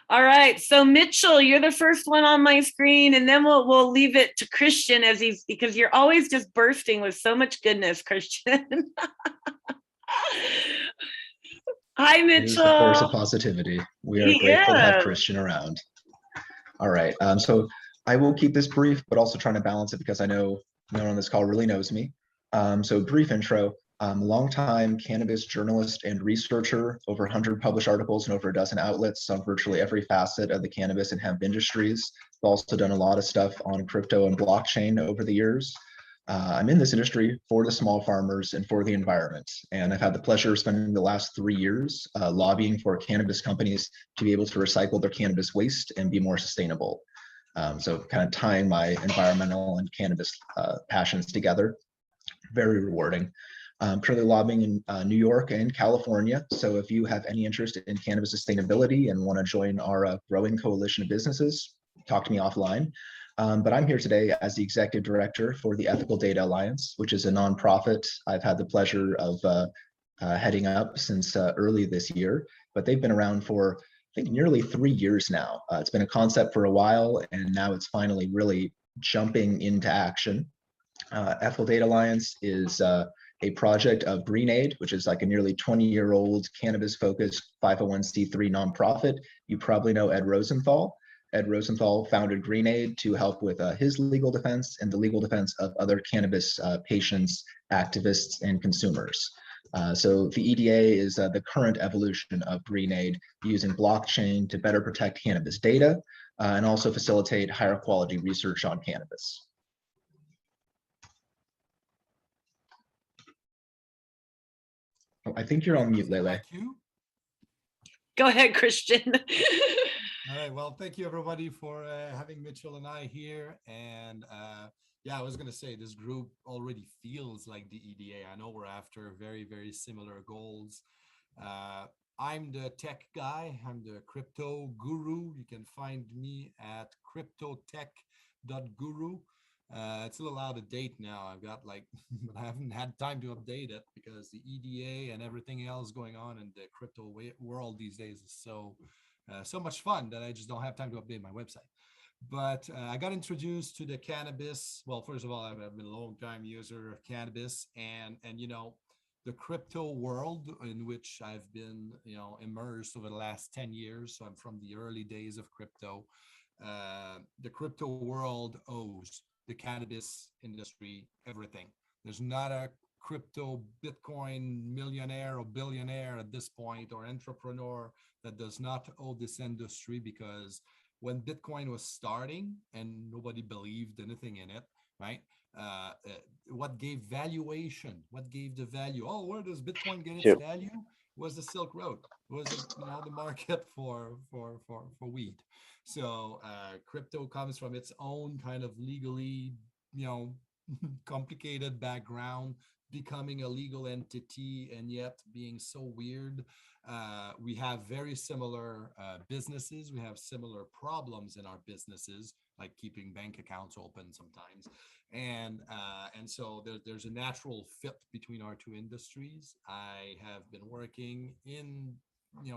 All right. So Mitchell, you're the first one on my screen, and then we'll leave it to Christian as he's because you're always just bursting with so much goodness, Christian. Hi, He is the force of Mitchell. positivity. We are He grateful to have is. Christian around. All right. So I will keep this brief, but also trying to balance it because I know no one on this call really knows me. So brief intro. Longtime cannabis journalist and researcher, over 100 published articles in over a dozen outlets on virtually every facet of the cannabis and hemp industries. I've also done a lot of stuff on crypto and blockchain over the years. I'm in this industry for the small farmers and for the environment. And I've had the pleasure of spending the last 3 years lobbying for cannabis companies to be able to recycle their cannabis waste and be more sustainable. So kind of tying my environmental and cannabis passions together, very rewarding. Currently lobbying in New York and California. So if you have any interest in cannabis sustainability and want to join our growing coalition of businesses, talk to me offline. But I'm here today as the executive director for the Ethical Data Alliance, which is a nonprofit I've had the pleasure of heading up since early this year. But they've been around for, I think, nearly 3 years now. It's been a concept for a while, and now it's finally really jumping into action. Ethical Data Alliance is a project of GreenAid, which is like a nearly 20-year-old cannabis-focused 501c3 nonprofit. You probably know Ed Rosenthal. Ed Rosenthal founded GreenAid to help with his legal defense and the legal defense of other cannabis patients, activists, and consumers. So the EDA is the current evolution of GreenAid, using blockchain to better protect cannabis data and also facilitate higher quality research on cannabis. Oh, I think you're on mute, Lele. Go ahead, Christian. All right. Well, thank you everybody for having Mitchell and I here. And yeah, I was going to say this group already feels like the EDA. I know we're after very, very similar goals. I'm the tech guy. I'm the crypto guru. You can find me at cryptotech.guru. It's a little out of date now. I've got but I haven't had time to update it because the EDA and everything else going on in the crypto world these days is so much fun that I just don't have time to update my website. But I got introduced to the cannabis. Well, first of all, I've been a long time user of cannabis, and the crypto world in which I've been immersed over the last 10 years. So I'm from the early days of crypto. The crypto world owes the cannabis industry everything. There's not a crypto Bitcoin millionaire or billionaire at this point or entrepreneur that does not owe this industry, because when Bitcoin was starting and nobody believed anything in it, right? What gave valuation? What gave the value? Oh, where does Bitcoin get its value? Was the Silk Road? Was it the market for weed? So crypto comes from its own kind of legally complicated background, becoming a legal entity and yet being so weird. We have very similar businesses. We have similar problems in our businesses, like keeping bank accounts open sometimes. And so there's a natural fit between our two industries. I have been working in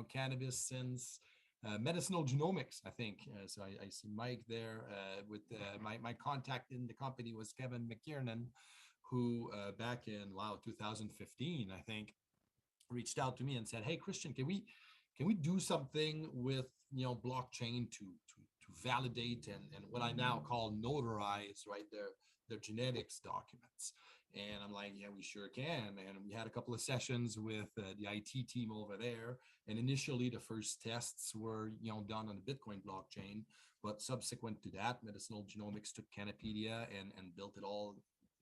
cannabis since medicinal genomics, I think. So I see Mike there with my contact in the company was Kevin McKiernan, who back in 2015, I think, reached out to me and said, "Hey, Christian, can we do something with blockchain to validate and what I now call notarize, right, their genetics documents?" And I'm like, "Yeah, we sure can." And we had a couple of sessions with the IT team over there. And initially, the first tests were done on the Bitcoin blockchain, but subsequent to that, Medicinal Genomics took Canopedia and built it all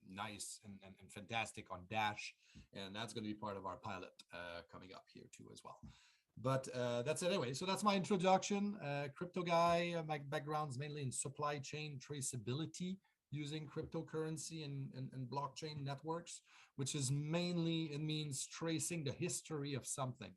nice and fantastic on Dash, and that's going to be part of our pilot coming up here too as well. But that's it anyway. So that's my introduction. Crypto guy. My background's mainly in supply chain traceability using cryptocurrency and blockchain networks, which is mainly, it means tracing the history of something,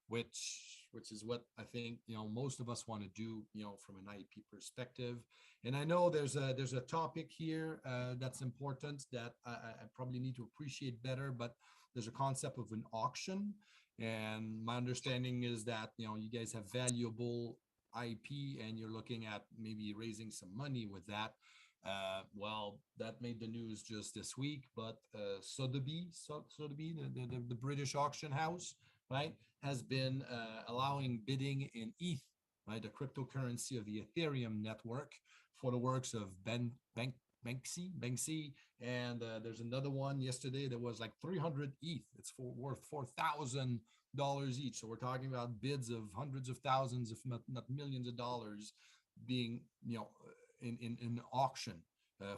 which is what I think most of us want to do from an IP perspective. And I know there's a topic here that's important that I probably need to appreciate better, but there's a concept of an auction, and my understanding is that you guys have valuable IP and you're looking at maybe raising some money with that. Well, that made the news just this week, but Sotheby's, the British auction house, right, has been allowing bidding in ETH, right, the cryptocurrency of the Ethereum network, for the works of Banksy, and there's another one yesterday that was like 300 ETH. It's worth $4,000 each. So we're talking about bids of hundreds of thousands, if not millions of dollars, being in auction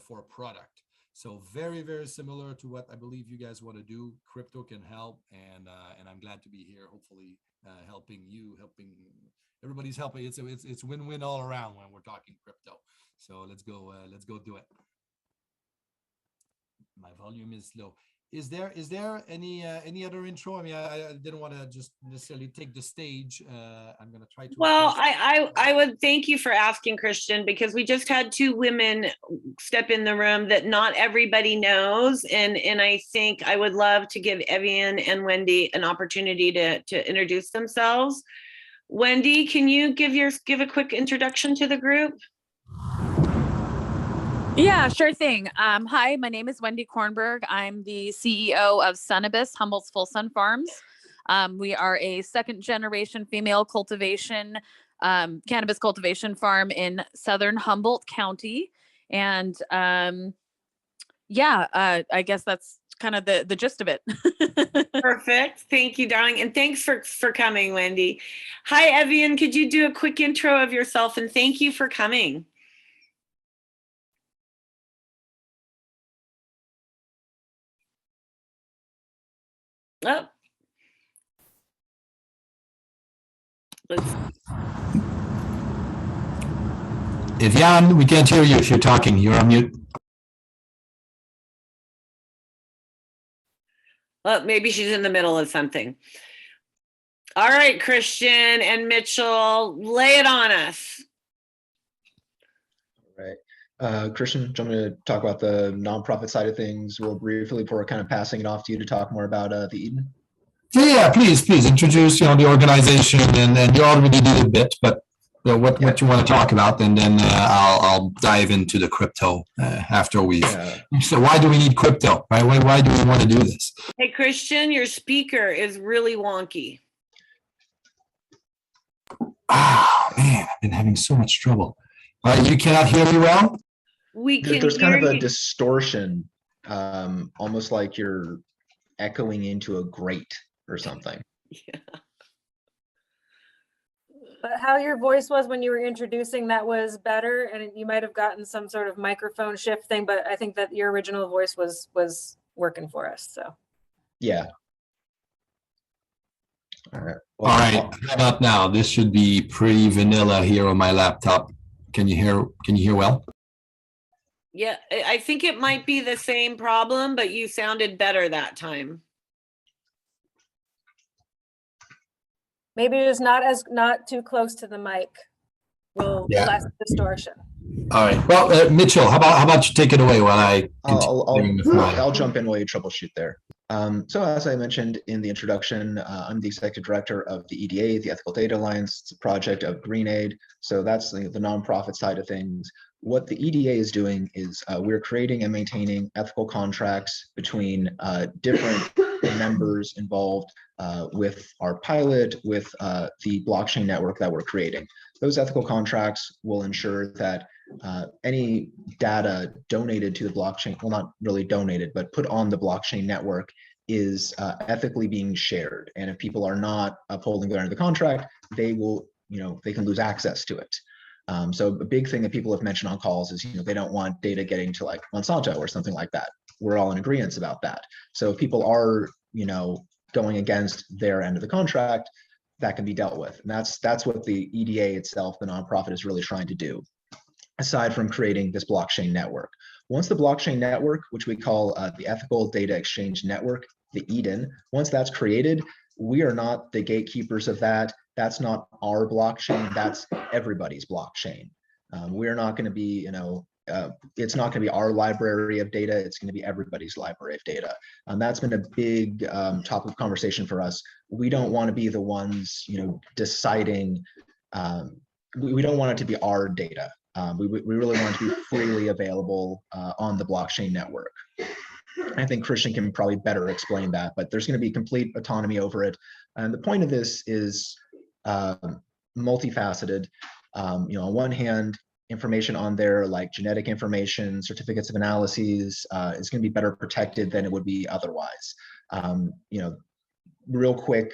for a product. So very, very similar to what I believe you guys want to do. Crypto can help, and I'm glad to be here. Hopefully, helping everybody's helping. It's win-win all around when we're talking crypto. So let's go do it. My volume is low. Is there any other intro? I mean, I didn't want to just necessarily take the stage. I'm going to try to. Well, I would thank you for asking, Christian, because we just had two women step in the room that not everybody knows, and I think I would love to give Evian and Wendy an opportunity to introduce themselves. Wendy, can you give a quick introduction to the group? Yeah, sure thing. Hi, my name is Wendy Kornberg. I'm the CEO of Sunibus, Humboldt's Full Sun Farms. We are a second generation female cultivation, cannabis cultivation farm in southern Humboldt County. And I guess that's kind of the gist of it. Perfect. Thank you, darling. And thanks for coming, Wendy. Hi, Evian. Could you do a quick intro of yourself? And thank you for coming. Oh. Evian, we can't hear you if you're talking. You're on mute. Well, maybe she's in the middle of something. All right, Christian and Mitchell, lay it on us. All right. Christian, do you want me to talk about the nonprofit side of things real briefly before kind of passing it off to you to talk more about the Eden? Yeah, please introduce the organization, and you already did a bit, but what you want to talk about, and then I'll dive into the crypto after we've. Yeah. So why do we need crypto? Right? Why do we want to do this? Hey, Christian, your speaker is really wonky. Oh man, I've been having so much trouble. You cannot hear me well? We can. There's kind of a distortion, almost like you're echoing into a grate or something. Yeah. But how your voice was when you were introducing, that was better, and you might have gotten some sort of microphone shift thing, but I think that your original voice was working for us. So yeah. All right. Well, all right. How about now? This should be pretty vanilla here on my laptop. Can you hear well? Yeah, I think it might be the same problem, but you sounded better that time. maybe just not too close to the mic. Will less distortion. All right. Well, Mitchell, how about you take it away while I'll jump in while you troubleshoot there. So as I mentioned in the introduction, I'm the executive director of the EDA, the Ethical Data Alliance. It's a project of GreenAid. So that's the nonprofit side of things. What the EDA is doing is we're creating and maintaining ethical contracts between different members involved with our pilot, with the blockchain network that we're creating. Those ethical contracts will ensure that any data donated to the blockchain, well, not really donated, but put on the blockchain network is ethically being shared. And if people are not upholding the contract, they will, they can lose access to it. So a big thing that people have mentioned on calls is, they don't want data getting to like Monsanto or something like that. We're all in agreement about that. So if people are, going against their end of the contract, that can be dealt with. And that's what the EDA itself, the nonprofit, is really trying to do, aside from creating this blockchain network. Once the blockchain network, which we call the Ethical Data Exchange Network, the EDEN, once that's created, we are not the gatekeepers of that. That's not our blockchain, that's everybody's blockchain. We're not going to be, it's not going to be our library of data, it's going to be everybody's library of data. That's been a big topic of conversation for us. We don't want to be the ones, deciding we don't want it to be our data. We really want it to be freely available on the blockchain network. I think Christian can probably better explain that, but there's going to be complete autonomy over it. And the point of this is multifaceted. On one hand, information on there like genetic information, certificates of analyses is going to be better protected than it would be otherwise. Real quick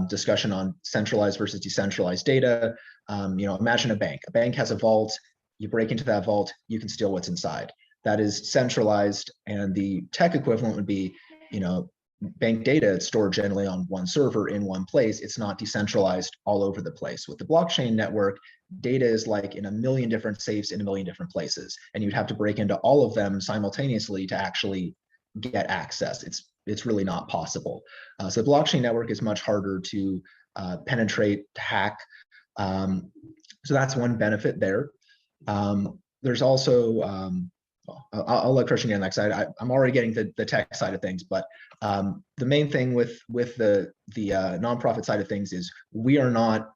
discussion on centralized versus decentralized data. Imagine a bank. A bank has a vault. You break into that vault, you can steal what's inside. That is centralized, and the tech equivalent would be, bank data. It's stored generally on one server in one place. It's not decentralized all over the place. With the blockchain network, data is like in a million different safes in a million different places, and you'd have to break into all of them simultaneously to actually get access. It's really not possible. So the blockchain network is much harder to penetrate, to hack. So that's one benefit there. There's also, I'll let Christian get next. I'm already getting the tech side of things, but the main thing with the nonprofit side of things is we are not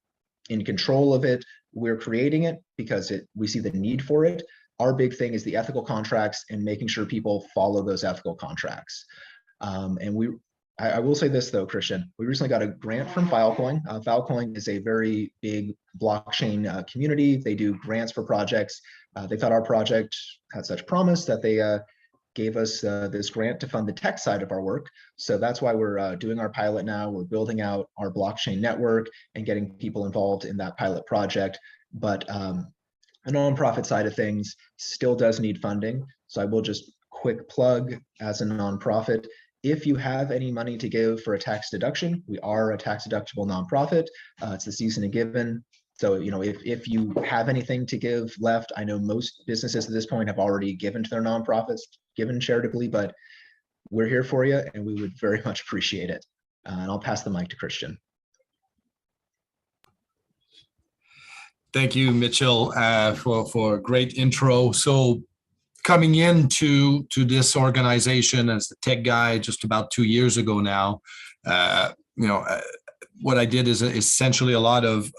in control of it. We're creating it because we see the need for it. Our big thing is the ethical contracts and making sure people follow those ethical contracts. I will say this though, Christian, we recently got a grant from Filecoin. Filecoin is a very big blockchain community. They do grants for projects. They thought our project had such promise that they gave us this grant to fund the tech side of our work. So that's why we're doing our pilot now. We're building out our blockchain network and getting people involved in that pilot project. But the nonprofit side of things still does need funding. So I will just quick plug as a nonprofit. If you have any money to give for a tax deduction, we are a tax deductible nonprofit. It's the season of giving. So, if you have anything to give left, I know most businesses at this point have already given to their nonprofits, given charitably, but we're here for you and we would very much appreciate it. And I'll pass the mic to Christian. Thank you, Mitchell, for a great intro. So coming into this organization as the tech guy just about 2 years ago now, what I did is essentially a lot of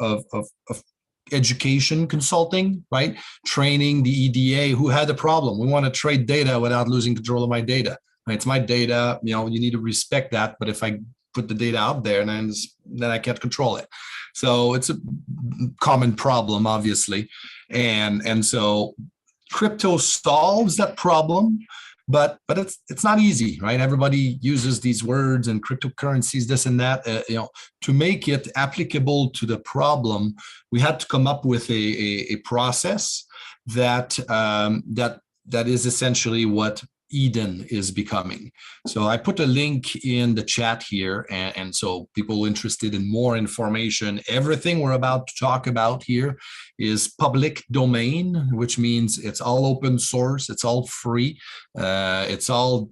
education consulting, right? Training the EDA who had a problem. We want to trade data without losing control of my data. It's my data, you need to respect that. But if I put the data out there, then I can't control it. So it's a common problem, obviously. And so crypto solves that problem, but it's not easy, right? Everybody uses these words and cryptocurrencies, this and that. To make it applicable to the problem, we had to come up with a process that is essentially what Eden is becoming. So I put a link in the chat here, and so people interested in more information, everything we're about to talk about here is public domain, which means it's all open source, it's all free, it's all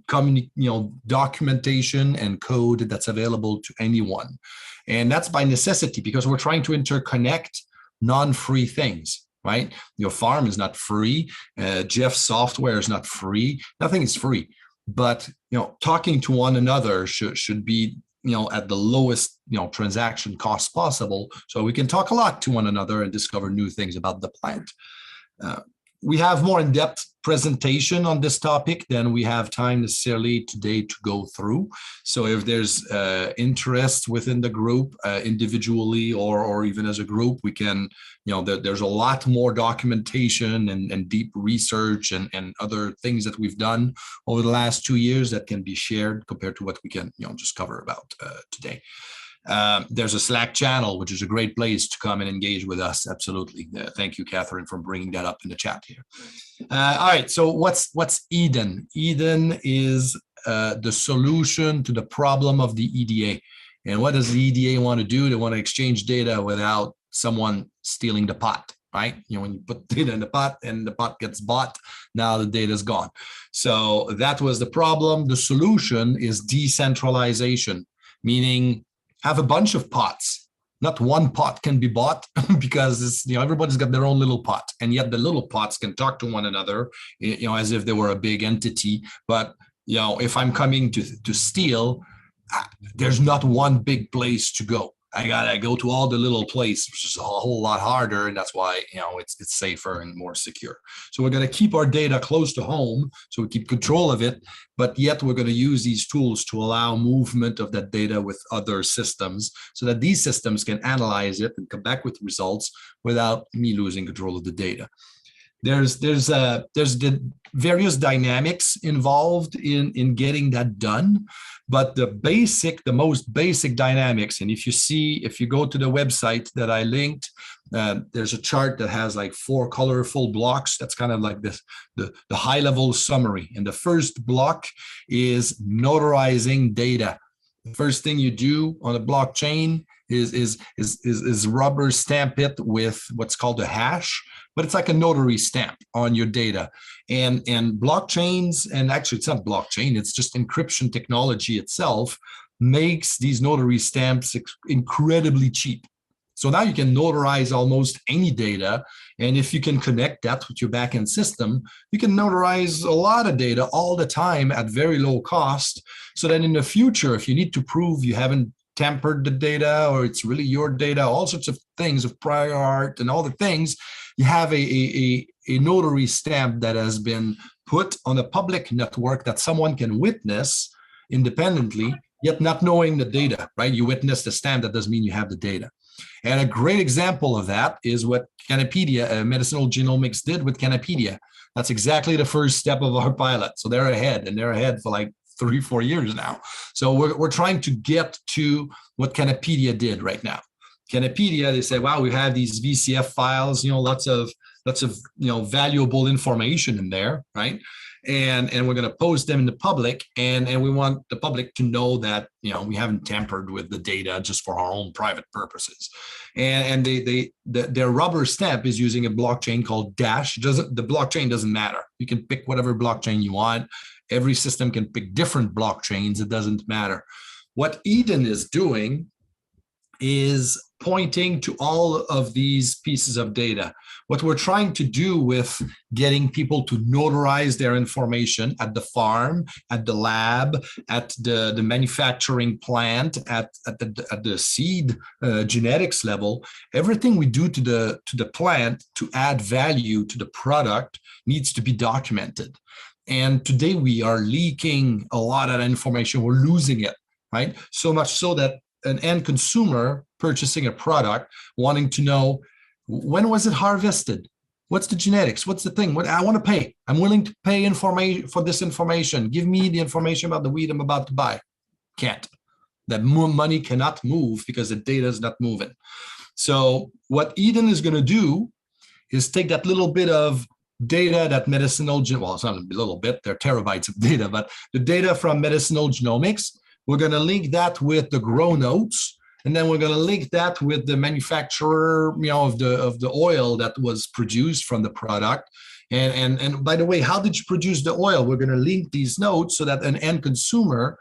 documentation and code that's available to anyone. And that's by necessity because we're trying to interconnect non-free things. Right? Your farm is not free. Jeff's software is not free. Nothing is free. But talking to one another should be at the lowest transaction cost possible, so we can talk a lot to one another and discover new things about the plant. We have more in-depth presentation on this topic than we have time necessarily today to go through. So if there's interest within the group, individually or even as a group, we can, there's a lot more documentation and deep research and other things that we've done over the last 2 years that can be shared compared to what we can, just cover about today. There's a Slack channel, which is a great place to come and engage with us. Absolutely. Thank you, Catherine, for bringing that up in the chat here. All right. So what's Eden? Eden is the solution to the problem of the EDA. And what does the EDA want to do? They want to exchange data without someone stealing the pot, right? When you put data in the pot and the pot gets bought, now the data is gone. So that was the problem. The solution is decentralization, meaning have a bunch of pots. Not one pot can be bought because everybody's got their own little pot, and yet the little pots can talk to one another, as if they were a big entity. But if I'm coming to steal, there's not one big place to go. I gotta go to all the little places, which is a whole lot harder, and that's why it's safer and more secure. So we're gonna keep our data close to home, so we keep control of it, but yet we're gonna use these tools to allow movement of that data with other systems, so that these systems can analyze it and come back with results without me losing control of the data. There's the various dynamics involved in getting that done, but the most basic dynamics, and if you go to the website that I linked, there's a chart that has like 4 colorful blocks. That's kind of like the high level summary. And the first block is notarizing data. The first thing you do on a blockchain is rubber stamp it with what's called a hash, but it's like a notary stamp on your data. And blockchains, and actually it's not blockchain, it's just encryption technology itself, makes these notary stamps incredibly cheap. So now you can notarize almost any data. And if you can connect that with your backend system, you can notarize a lot of data all the time at very low cost. So that in the future, if you need to prove you haven't tampered the data or it's really your data, all sorts of things of prior art and all the things, you have a notary stamp that has been put on a public network that someone can witness independently, yet not knowing the data, right? You witness the stamp, that doesn't mean you have the data. And a great example of that is what Canapedia, Medicinal Genomics, did with Canapedia. That's exactly the first step of our pilot. So they're ahead, and they're ahead for like 3-4 years now. So we're trying to get to what Canapedia did right now. Canapedia, they said, wow, we have these VCF files, lots of valuable information in there, right? And we're going to post them in the public, and we want the public to know that we haven't tampered with the data just for our own private purposes. And their rubber stamp is using a blockchain called Dash. The blockchain doesn't matter. You can pick whatever blockchain you want. Every system can pick different blockchains. It doesn't matter. What Eden is doing is pointing to all of these pieces of data. What we're trying to do with getting people to notarize their information at the farm, at the lab, at the manufacturing plant, at the seed genetics level, everything we do to the plant to add value to the product needs to be documented. And today we are leaking a lot of information. We're losing it, right? So much so that an end consumer purchasing a product wanting to know, when was it harvested? What's the genetics? What's the thing? What I want to pay. I'm willing to pay information for this information. Give me the information about the weed I'm about to buy. Can't. That money cannot move because the data is not moving. So what Eden is going to do is take that little bit of data that medicinal, well, it's not a little bit, they're terabytes of data, but the data from medicinal genomics, we're going to link that with the grow notes, and then we're going to link that with the manufacturer, of the oil that was produced from the product. And by the way, how did you produce the oil? We're going to link these notes so that an end consumer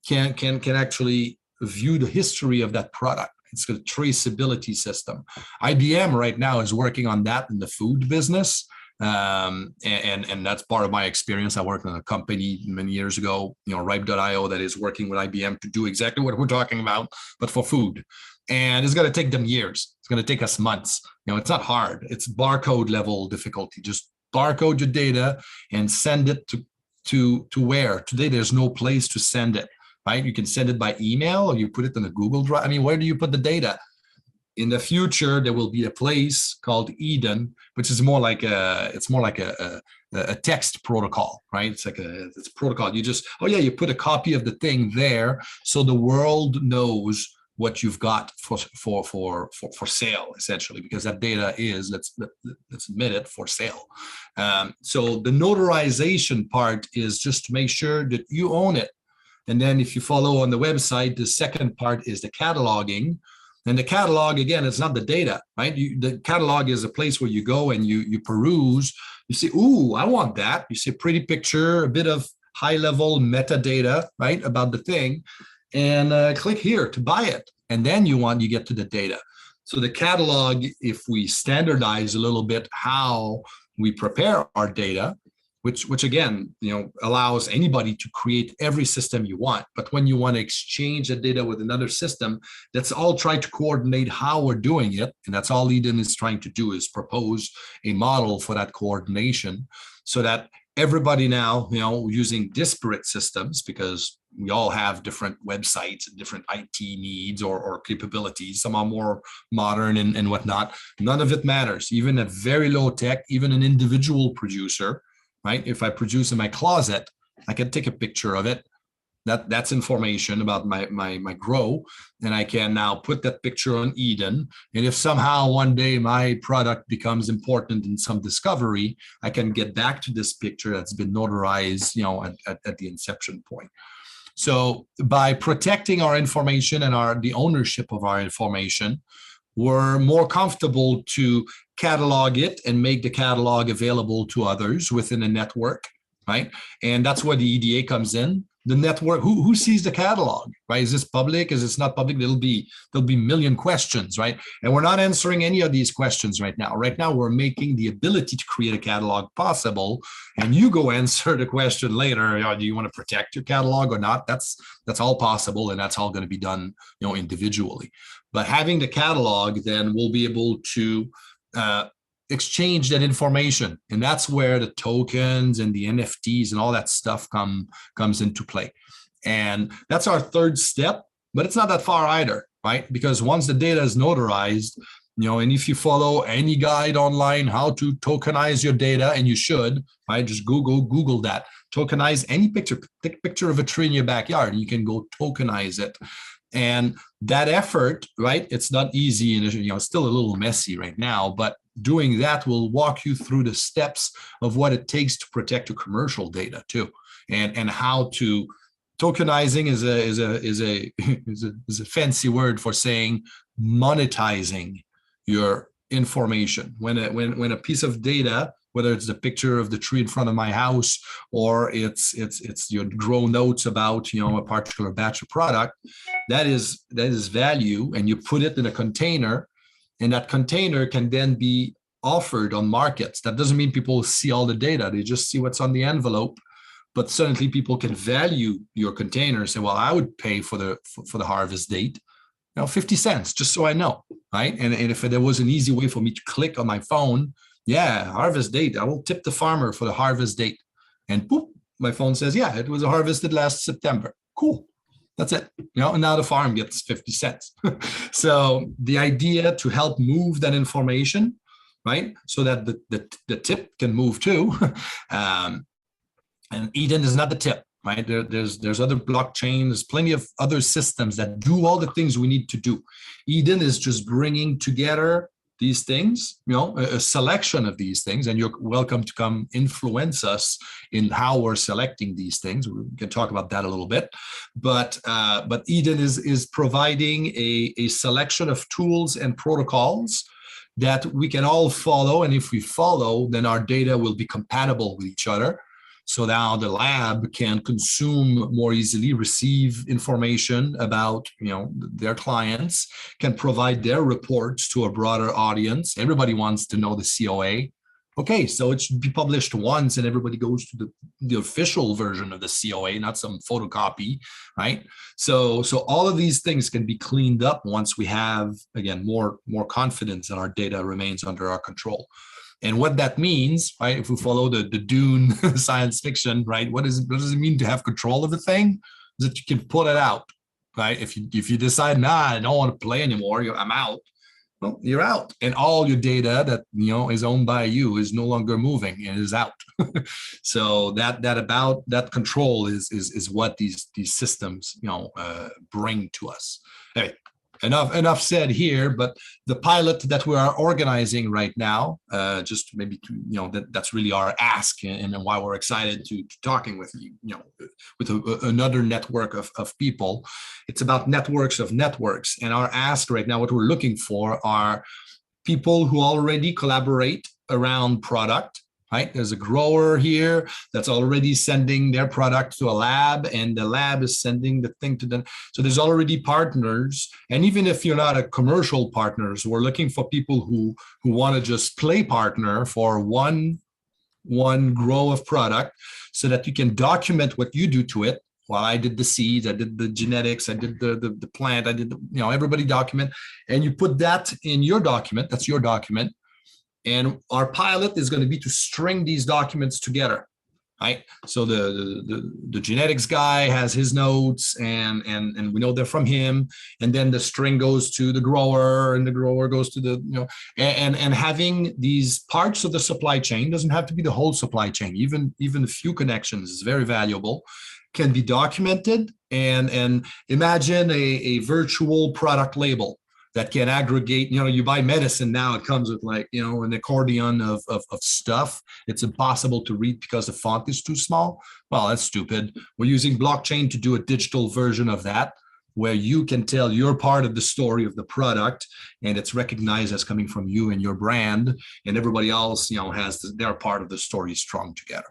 can actually view the history of that product. It's a traceability system. IBM right now is working on that in the food business. And that's part of my experience. I worked in a company many years ago, Ripe.io, that is working with IBM to do exactly what we're talking about, but for food. And it's going to take them years. It's going to take us months. It's not hard. It's barcode level difficulty. Just barcode your data and send it to where? Today, there's no place to send it, right? You can send it by email, or you put it in a Google Drive. I mean, where do you put the data? In the future, there will be a place called Eden, which is more like a text protocol, right? It's a protocol. You just, you put a copy of the thing there, so the world knows what you've got for sale, essentially, because that data is, let's admit it, for sale. So the notarization part is just to make sure that you own it. And then if you follow on the website, the second part is the cataloging. And the catalog, again, it's not the data, right? The catalog is a place where you go and you peruse. You see, ooh, I want that. You see a pretty picture, a bit of high-level metadata, right, about the thing, and click here to buy it. And then you get to the data. So the catalog, if we standardize a little bit how we prepare our data, which again, allows anybody to create every system you want. But when you want to exchange the data with another system, let's all try to coordinate how we're doing it. And that's all Eden is trying to do, is propose a model for that coordination, so that everybody now, using disparate systems, because we all have different websites and different IT needs or capabilities. Some are more modern and whatnot. None of it matters. Even a very low tech, even an individual producer, right? If I produce in my closet, I can take a picture of it. That's information about my grow, and I can now put that picture on Eden. And if somehow one day my product becomes important in some discovery, I can get back to this picture that's been notarized, at the inception point. So by protecting our information and the ownership of our information, we're more comfortable to catalog it and make the catalog available to others within a network, right? And that's where the EDA comes in. The network, who sees the catalog, right? Is this public? Is this not public? There'll be a million questions, right? And we're not answering any of these questions right now. Right now, we're making the ability to create a catalog possible, and you go answer the question later. Do you want to protect your catalog or not? That's all possible, and that's all going to be done, individually. But having the catalog, then we'll be able to exchange that information, and that's where the tokens and the NFTs and all that stuff comes into play. And that's our third step, but it's not that far either, right? Because once the data is notarized, and if you follow any guide online how to tokenize your data, and you should, right? Just Google that, tokenize any picture. Take a picture of a tree in your backyard, and you can go tokenize it. And that effort, right? It's not easy, and it's still a little messy right now, but doing that will walk you through the steps of what it takes to protect your commercial data too, and how to. Tokenizing is a fancy word for saying monetizing your information. When a piece of data, whether it's the picture of the tree in front of my house, or it's your grow notes about a particular batch of product, that is value, and you put it in a container, and that container can then be offered on markets. That doesn't mean people see all the data; they just see what's on the envelope. But suddenly, people can value your container and say, "Well, I would pay for the harvest date, 50 cents, just so I know, right?" And if there was an easy way for me to click on my phone, harvest date, I will tip the farmer for the harvest date, and boop, my phone says, "Yeah, it was harvested last September." Cool. That's it. And now the farm gets 50 cents. So the idea to help move that information, right? So that the tip can move too. And Eden is not the tip, right? There's other blockchains, there's plenty of other systems that do all the things we need to do. Eden is just bringing together these things, a selection of these things, and you're welcome to come influence us in how we're selecting these things. We can talk about that a little bit, but Eden is providing a selection of tools and protocols that we can all follow, and if we follow, then our data will be compatible with each other. So now the lab can consume more easily, receive information about their clients, can provide their reports to a broader audience. Everybody wants to know the COA. Okay, so it should be published once, and everybody goes to the official version of the COA, not some photocopy, right? So all of these things can be cleaned up once we have, again, more confidence that our data remains under our control. And what that means, right? If we follow the Dune science fiction, right? What does it mean to have control of the thing? Is that you can pull it out, right? If you decide, I don't want to play anymore, I'm out. Well, you're out, and all your data that is owned by you is no longer moving and is out. So that control is what these systems bring to us. Anyway, enough said here, but the pilot that we are organizing right now, just maybe that's really our ask, and why we're excited to talking with with another network of people. It's about networks of networks, and our ask right now, what we're looking for are people who already collaborate around product. Right? There's a grower here that's already sending their product to a lab, and the lab is sending the thing to them. So there's already partners. And even if you're not a commercial partner, we're looking for people who want to just play partner for one one grow of product so that you can document what you do to it. Well, I did the seeds, I did the genetics, I did the plant, I did, everybody document, and you put that in your document. That's your document. And our pilot is going to be to string these documents together, right? So the genetics guy has his notes, and we know they're from him, and then the string goes to the grower, and the grower goes to the and having these parts of the supply chain, doesn't have to be the whole supply chain. Even a few connections is very valuable, can be documented, and imagine a virtual product label that can aggregate. You buy medicine now, it comes with an accordion of stuff. It's impossible to read because the font is too small. Well, that's stupid. We're using blockchain to do a digital version of that, where you can tell your part of the story of the product, and it's recognized as coming from you and your brand, and everybody else, has their part of the story strung together.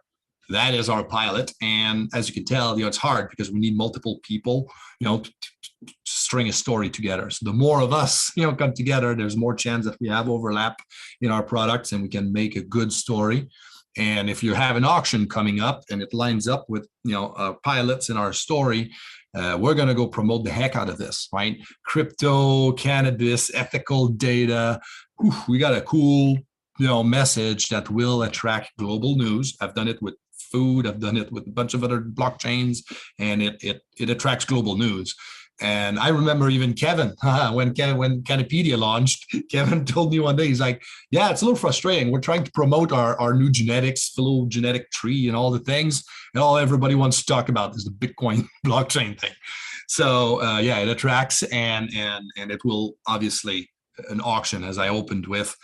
That is our pilot. And as you can tell, it's hard because we need multiple people, to string a story together. So the more of us, come together, there's more chance that we have overlap in our products and we can make a good story. And if you have an auction coming up and it lines up with, pilots in our story, we're going to go promote the heck out of this, right? Crypto, cannabis, ethical data. We got a cool, message that will attract global news. I've done it with food. I've done it with a bunch of other blockchains, and it attracts global news. And I remember even Kevin, when Canopedia launched, Kevin told me one day, he's like, yeah, it's a little frustrating. We're trying to promote our new genetics, phylogenetic tree and all the things, and all everybody wants to talk about is the Bitcoin blockchain thing. So yeah, it attracts, and it will obviously, an auction, as I opened with,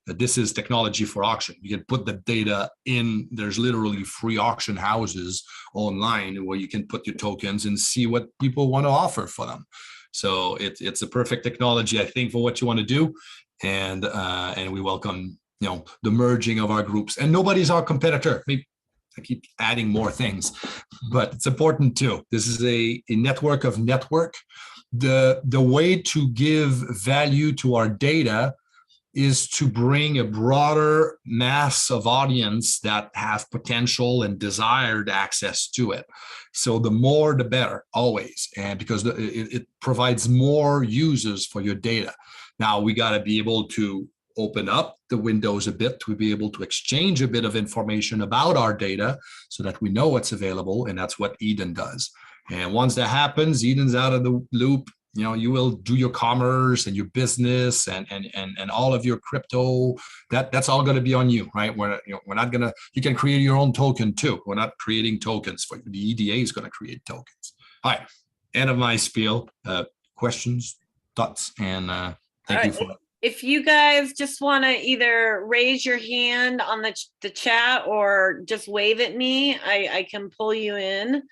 this is technology for auction. You can put the data in. There's literally free auction houses online where you can put your tokens and see what people want to offer for them. So it's a perfect technology, I think, for what you want to do. And we welcome, the merging of our groups. And nobody's our competitor. Maybe I keep adding more things, but it's important too. This is a network of network. The way to give value to our data is to bring a broader mass of audience that have potential and desired access to it. So the more, the better, always. And because it provides more users for your data. Now we got to be able to open up the windows a bit to be able to exchange a bit of information about our data so that we know what's available. And that's what Eden does. And once that happens, Eden's out of the loop. You will do your commerce and your business and all of your crypto. That's all going to be on you, right? We're not going to. You can create your own token too. We're not creating tokens for you. The EDA is going to create tokens. All right, end of my spiel. Questions, thoughts, and thank you for it. If you guys just want to either raise your hand on the chat or just wave at me, I can pull you in.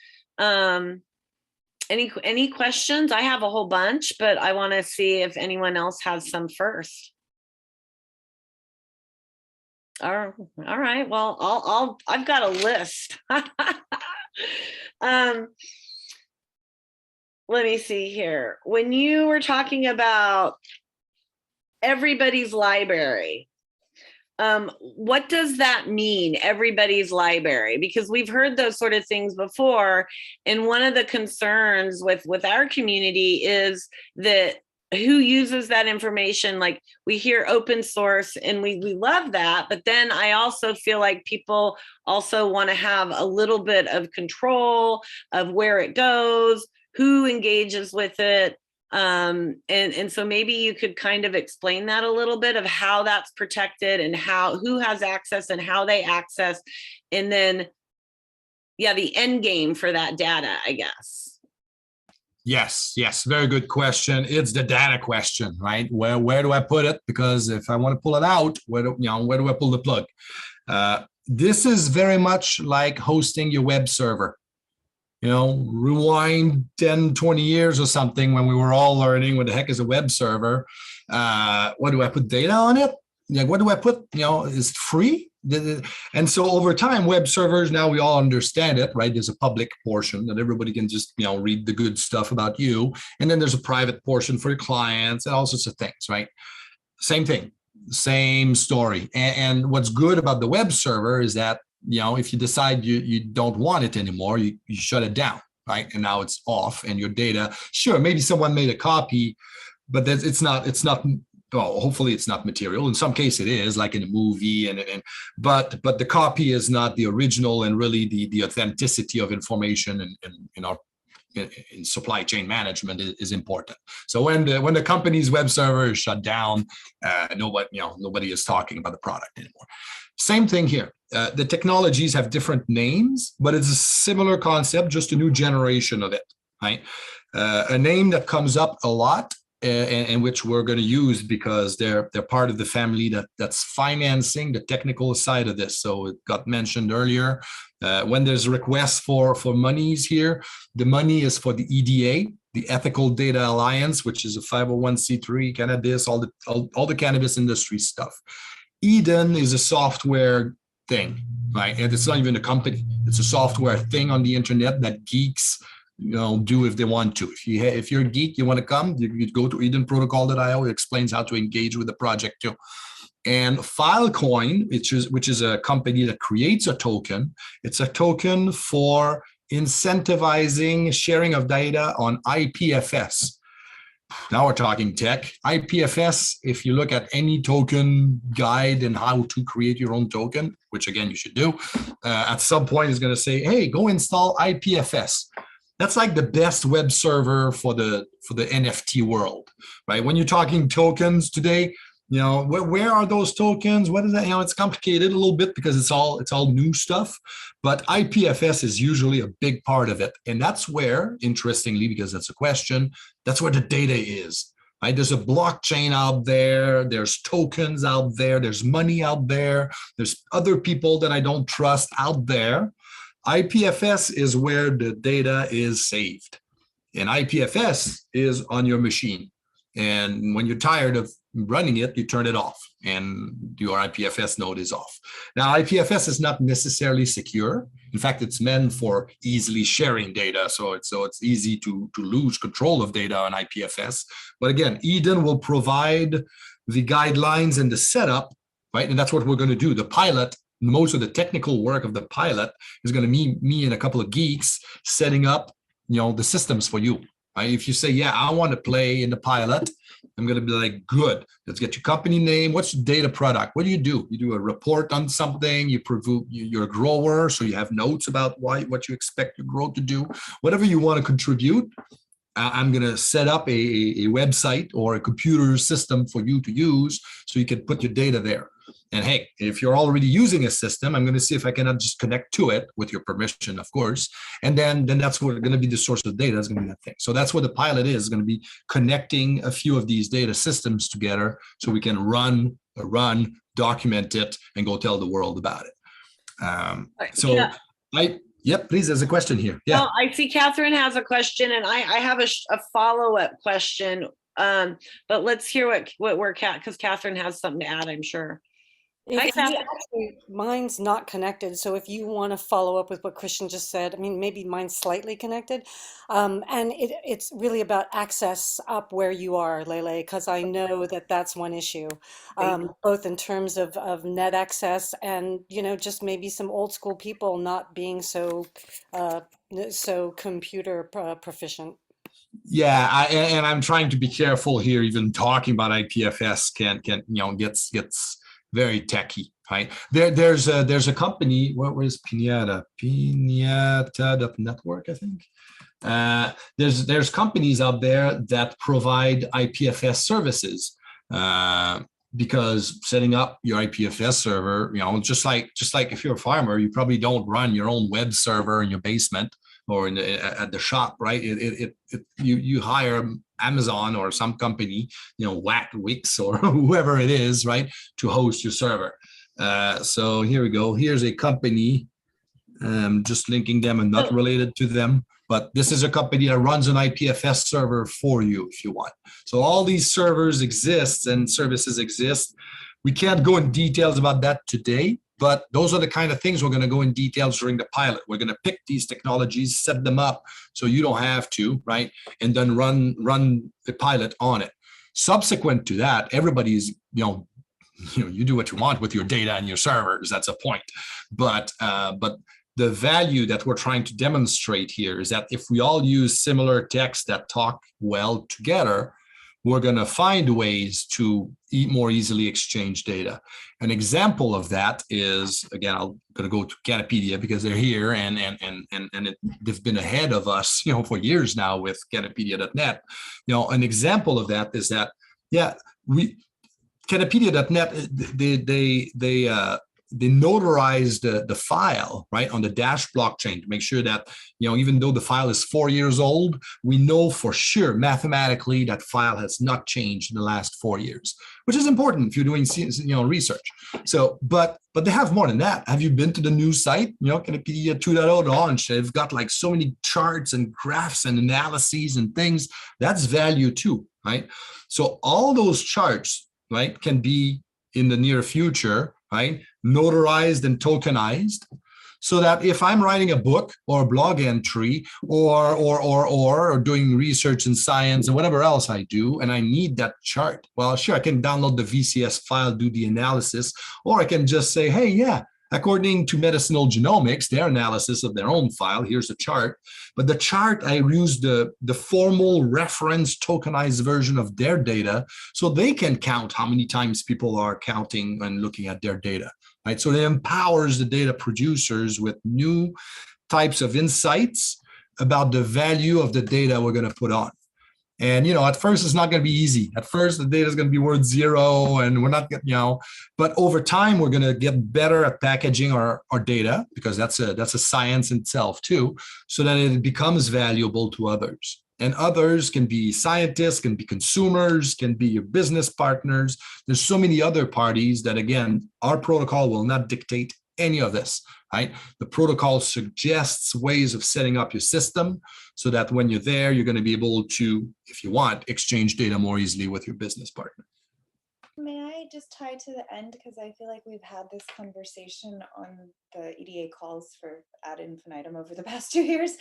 Any questions? I have a whole bunch, but I want to see if anyone else has some first. All right. Well, I've got a list. Let me see here. When you were talking about everybody's library, what does that mean, everybody's library? Because we've heard those sort of things before. And one of the concerns with our community is that who uses that information? Like, we hear open source and we love that. But then I also feel like people also want to have a little bit of control of where it goes, who engages with it. And so maybe you could kind of explain that a little bit of how that's protected and who has access and how they access, and then, yeah, the end game for that data, I guess. Yes, very good question. It's the data question, right? Where do I put it? Because if I want to pull it out, where do I pull the plug? This is very much like hosting your web server. Rewind 10, 20 years or something when we were all learning what the heck is a web server. What do I put data on it? What do I put? Is it free? And so over time, web servers, now we all understand it, right? There's a public portion that everybody can just, read the good stuff about you. And then there's a private portion for your clients and all sorts of things, right? Same thing, same story. And what's good about the web server is that if you decide you don't want it anymore, you shut it down, right? And now it's off, and your data, sure, maybe someone made a copy, but it's not, well, hopefully it's not material. In some case it is, like in a movie, but the copy is not the original, and really the authenticity of information in supply chain management is important. So when the company's web server is shut down, nobody is talking about the product anymore. Same thing here. The technologies have different names, but it's a similar concept, just a new generation of it, right? A name that comes up a lot, and which we're going to use because they're part of the family that's financing the technical side of this. So it got mentioned earlier. When there's requests for monies here, the money is for the EDA, the Ethical Data Alliance, which is a 501c3, cannabis, all the cannabis industry stuff. Eden is a software thing, right? And it's not even a company. It's a software thing on the internet that geeks do if they want to. If you're a geek, you want to come, you go to edenprotocol.io. It explains how to engage with the project too. And Filecoin, which is a company that creates a token. It's a token for incentivizing sharing of data on IPFS. Now we're talking tech. IPFS, if you look at any token guide and how to create your own token, which again you should do, at some point is going to say, hey, go install IPFS. That's like the best web server for the NFT world, right? When you're talking tokens today, where are those tokens? What is that? It's complicated a little bit because it's all new stuff, but IPFS is usually a big part of it. And that's where, interestingly, because that's a question, that's where the data is, right? There's a blockchain out there, there's tokens out there, there's money out there, there's other people that I don't trust out there. IPFS is where the data is saved, and IPFS is on your machine. And when you're tired of running it, you turn it off and your IPFS node is off. Now, IPFS is not necessarily secure. In fact, it's meant for easily sharing data. So it's easy to lose control of data on IPFS. But again, Eden will provide the guidelines and the setup, right? And that's what we're going to do. The pilot, most of the technical work of the pilot is going to be me and a couple of geeks setting up, the systems for you. Right? If you say, yeah, I want to play in the pilot, I'm going to be like, good. Let's get your company name. What's your data product? What do? You do a report on something. You're a grower, so you have notes about what you expect your growth to do. Whatever you want to contribute, I'm going to set up a website or a computer system for you to use so you can put your data there. And hey, if you're already using a system, I'm going to see if I cannot just connect to it with your permission, of course. And then that's what going to be the source of data. Is going to be that thing. So that's what the pilot is going to be, connecting a few of these data systems together so we can run, document it, and go tell the world about it. Yep, please, there's a question here. Yeah. Well, I see Catherine has a question, and I have a follow-up question. But let's hear because Catherine has something to add, I'm sure. Actually, mine's not connected. So if you want to follow up with what Christian just said, I mean, maybe mine's slightly connected. And it's really about access up where you are, Lele, because I know that's one issue, both in terms of net access and, just maybe some old school people not being so computer proficient. Yeah, and I'm trying to be careful here. Even talking about IPFS gets very techy, right? There's a company. What was Pinata Network, I think. There's companies out there that provide IPFS services, because setting up your IPFS server, just like if you're a farmer, you probably don't run your own web server in your basement or at the shop, right? You hire Amazon or some company, Wix or whoever it is, right, to host your server. So here we go. Here's a company, just linking them and not related to them, but this is a company that runs an IPFS server for you if you want. So all these servers exist and services exist. We can't go in details about that today, but those are the kind of things we're going to go in details during the pilot. We're going to pick these technologies, set them up so you don't have to, right? And then run the pilot on it. Subsequent to that, everybody's, you do what you want with your data and your servers. That's a point. But the value that we're trying to demonstrate here is that if we all use similar texts that talk well together, we're going to find ways to more easily exchange data. An example of that is, again, I'm going to go to Canapedia because they're here and they've been ahead of us, for years now with Canapedia.net. An example of that is that, Canapedia.net, they notarize the file, right, on the Dash blockchain to make sure that, even though the file is 4 years old, we know for sure mathematically that file has not changed in the last 4 years, which is important if you're doing, research. So, but they have more than that. Have you been to the new site? Canapedia 2.0 launch. They've got like so many charts and graphs and analyses and things. That's value too, right? So all those charts, right, can be in the near future, right, notarized and tokenized, so that if I'm writing a book or a blog entry or doing research in science and whatever else I do, and I need that chart, well, sure, I can download the VCS file, do the analysis, or I can just say, hey, yeah, according to Medicinal Genomics, their analysis of their own file, here's the chart. But the chart, I use the formal reference tokenized version of their data, so they can count how many times people are counting and looking at their data, right? So it empowers the data producers with new types of insights about the value of the data we're going to put on. And, at first it's not going to be easy. At first the data is going to be worth zero and we're not, but over time we're going to get better at packaging our data, because that's a science in itself too, so that it becomes valuable to others. And others can be scientists, can be consumers, can be your business partners. There's so many other parties that, again, our protocol will not dictate any of this, right? The protocol suggests ways of setting up your system so that when you're there, you're going to be able to, if you want, exchange data more easily with your business partner. May I just tie to the end, because I feel like we've had this conversation on the EDA calls for ad infinitum over the past 2 years.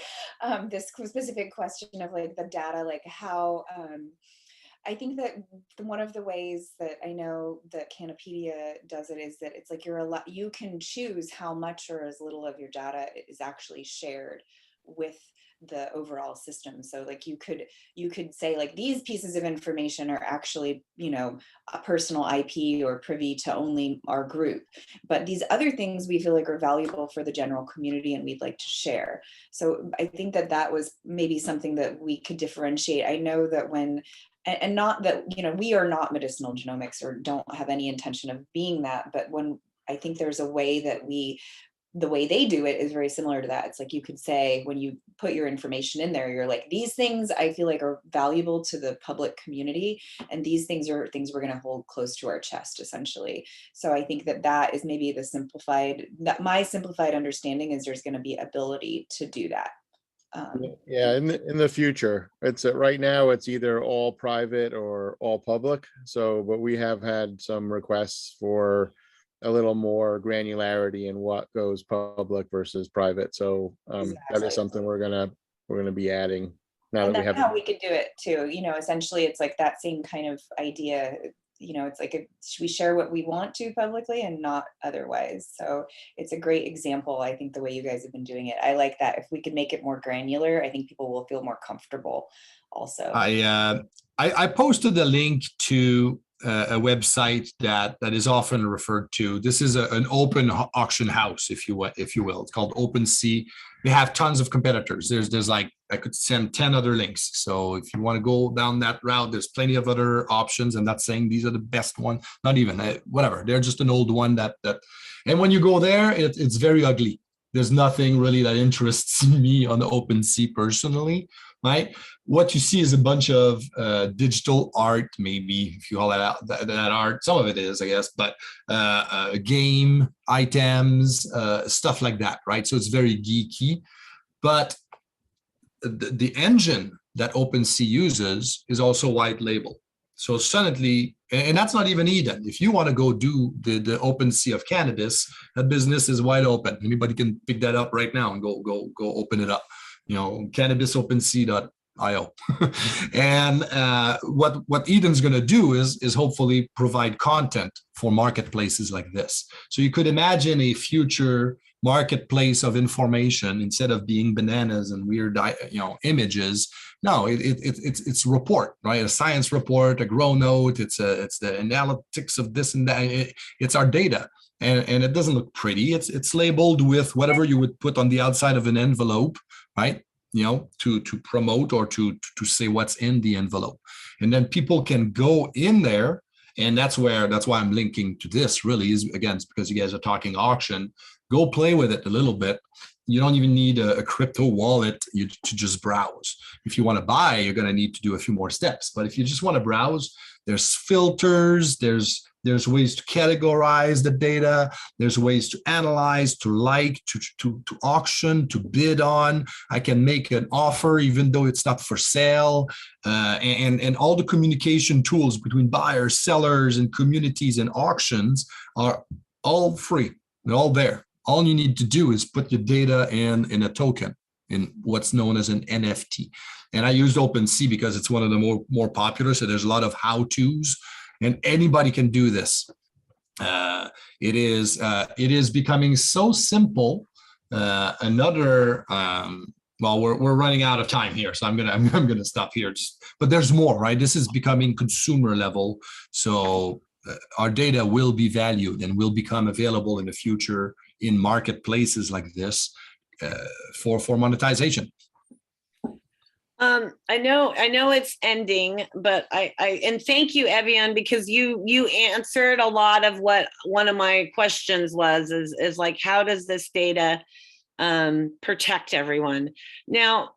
This specific question of like the data, like how, I think that one of the ways that I know that Canapedia does it is that it's like you can choose how much or as little of your data is actually shared with the overall system. So like you could say like these pieces of information are actually, a personal IP or privy to only our group, but these other things we feel like are valuable for the general community and we'd like to share. So I think that was maybe something that we could differentiate. I know that and not that, we are not medicinal genomics or don't have any intention of being that, but when I think there's a way that the way they do it is very similar to that. It's like you could say, when you put your information in there, you're like, these things I feel like are valuable to the public community, and these things are things we're going to hold close to our chest, essentially. So I think that is maybe my simplified understanding is there's going to be ability to do that. Yeah, in the future, it's right now it's either all private or all public. So, but we have had some requests for a little more granularity in what goes public versus private. So that is something we're gonna be adding now and that we have. How we could do it too. Essentially, it's like that same kind of idea. It's like we share what we want to publicly and not otherwise. So it's a great example. I think the way you guys have been doing it, I like that. If we could make it more granular, I think people will feel more comfortable. Also, I posted a link to a website that is often referred to. This is an open auction house, if you will. It's called OpenSea. They have tons of competitors. There's like, I could send 10 other links. So if you want to go down that route, there's plenty of other options. I'm not saying these are the best one, not even, whatever. They're just an old one that and when you go there, it's very ugly. There's nothing really that interests me on the OpenSea personally, right? What you see is a bunch of digital art, maybe, if you call that art. Some of it is, I guess, but game items, stuff like that, right? So it's very geeky. But the engine that OpenSea uses is also white label. So suddenly, and that's not even Eden. If you want to go do the OpenSea of cannabis, that business is wide open. Anybody can pick that up right now and go open it up. Cannabisopensea.com IO. And what Eden's going to do is hopefully provide content for marketplaces like this. So you could imagine a future marketplace of information, instead of being bananas and weird, images. No, it's a report, right? A science report, a grow note. It's the analytics of this and that. It's our data, and it doesn't look pretty. It's labeled with whatever you would put on the outside of an envelope, right? To promote or to say what's in the envelope, and then people can go in there, and that's why I'm linking to this. Really, is again, it's because you guys are talking auction. Go play with it a little bit. You don't even need a crypto wallet to just browse. If you want to buy, you're going to need to do a few more steps. But if you just want to browse, there's filters, there's ways to categorize the data, there's ways to analyze, to auction, to bid on. I can make an offer even though it's not for sale, and all the communication tools between buyers, sellers, and communities and auctions are all free. They're all there. All you need to do is put your data in a token, in what's known as an NFT. And I used OpenSea because it's one of the more popular. So there's a lot of how-tos, and anybody can do this. It is becoming so simple. Well, we're running out of time here, so I'm gonna stop here. But there's more, right? This is becoming consumer level. So our data will be valued and will become available in the future in marketplaces like this for monetization. I know it's ending, but and thank you, Evian, because you answered a lot of what one of my questions was, is like, how does this data protect everyone? Now,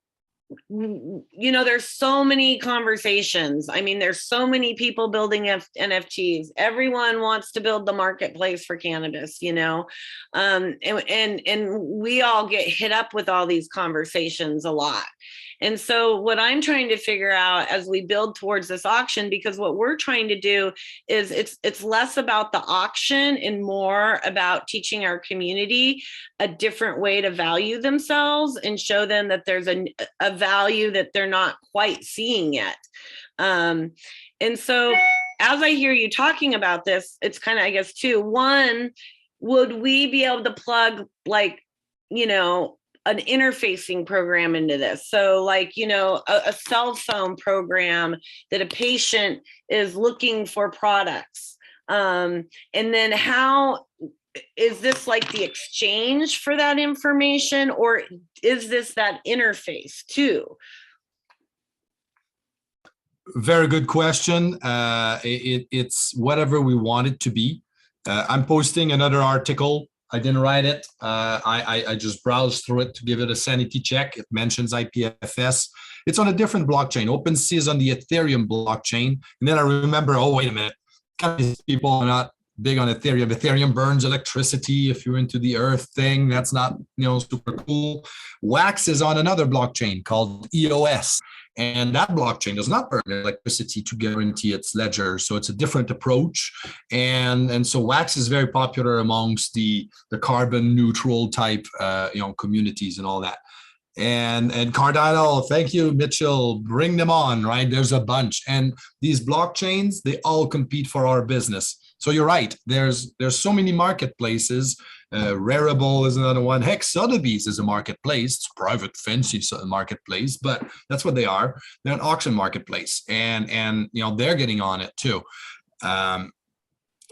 there's so many conversations. I mean, there's so many people building NFTs. Everyone wants to build the marketplace for cannabis, and we all get hit up with all these conversations a lot. And so what I'm trying to figure out as we build towards this auction, because what we're trying to do is it's less about the auction and more about teaching our community a different way to value themselves and show them that there's a value that they're not quite seeing yet. And so as I hear you talking about this, it's kind of, I guess, two. One, would we be able to plug an interfacing program into this? So a cell phone program that a patient is looking for products. And then how is this like the exchange for that information, or is this that interface too? Very good question. It's whatever we want it to be. I'm posting another article. I didn't write it. I just browsed through it to give it a sanity check. It mentions IPFS. It's on a different blockchain. OpenSea is on the Ethereum blockchain. And then I remember, oh, wait a minute. These people are not big on Ethereum. Ethereum burns electricity. If you're into the Earth thing, that's not super cool. Wax is on another blockchain called EOS. And that blockchain does not burn electricity to guarantee its ledger. So it's a different approach. And so Wax is very popular amongst the carbon neutral type communities and all that. And Cardano, thank you, Mitchell. Bring them on, right? There's a bunch. And these blockchains, they all compete for our business. So you're right. There's so many marketplaces. Rarible is another one. Heck, Sotheby's is a marketplace. It's a private, fancy marketplace, but that's what they are. They're an auction marketplace, and they're getting on it too.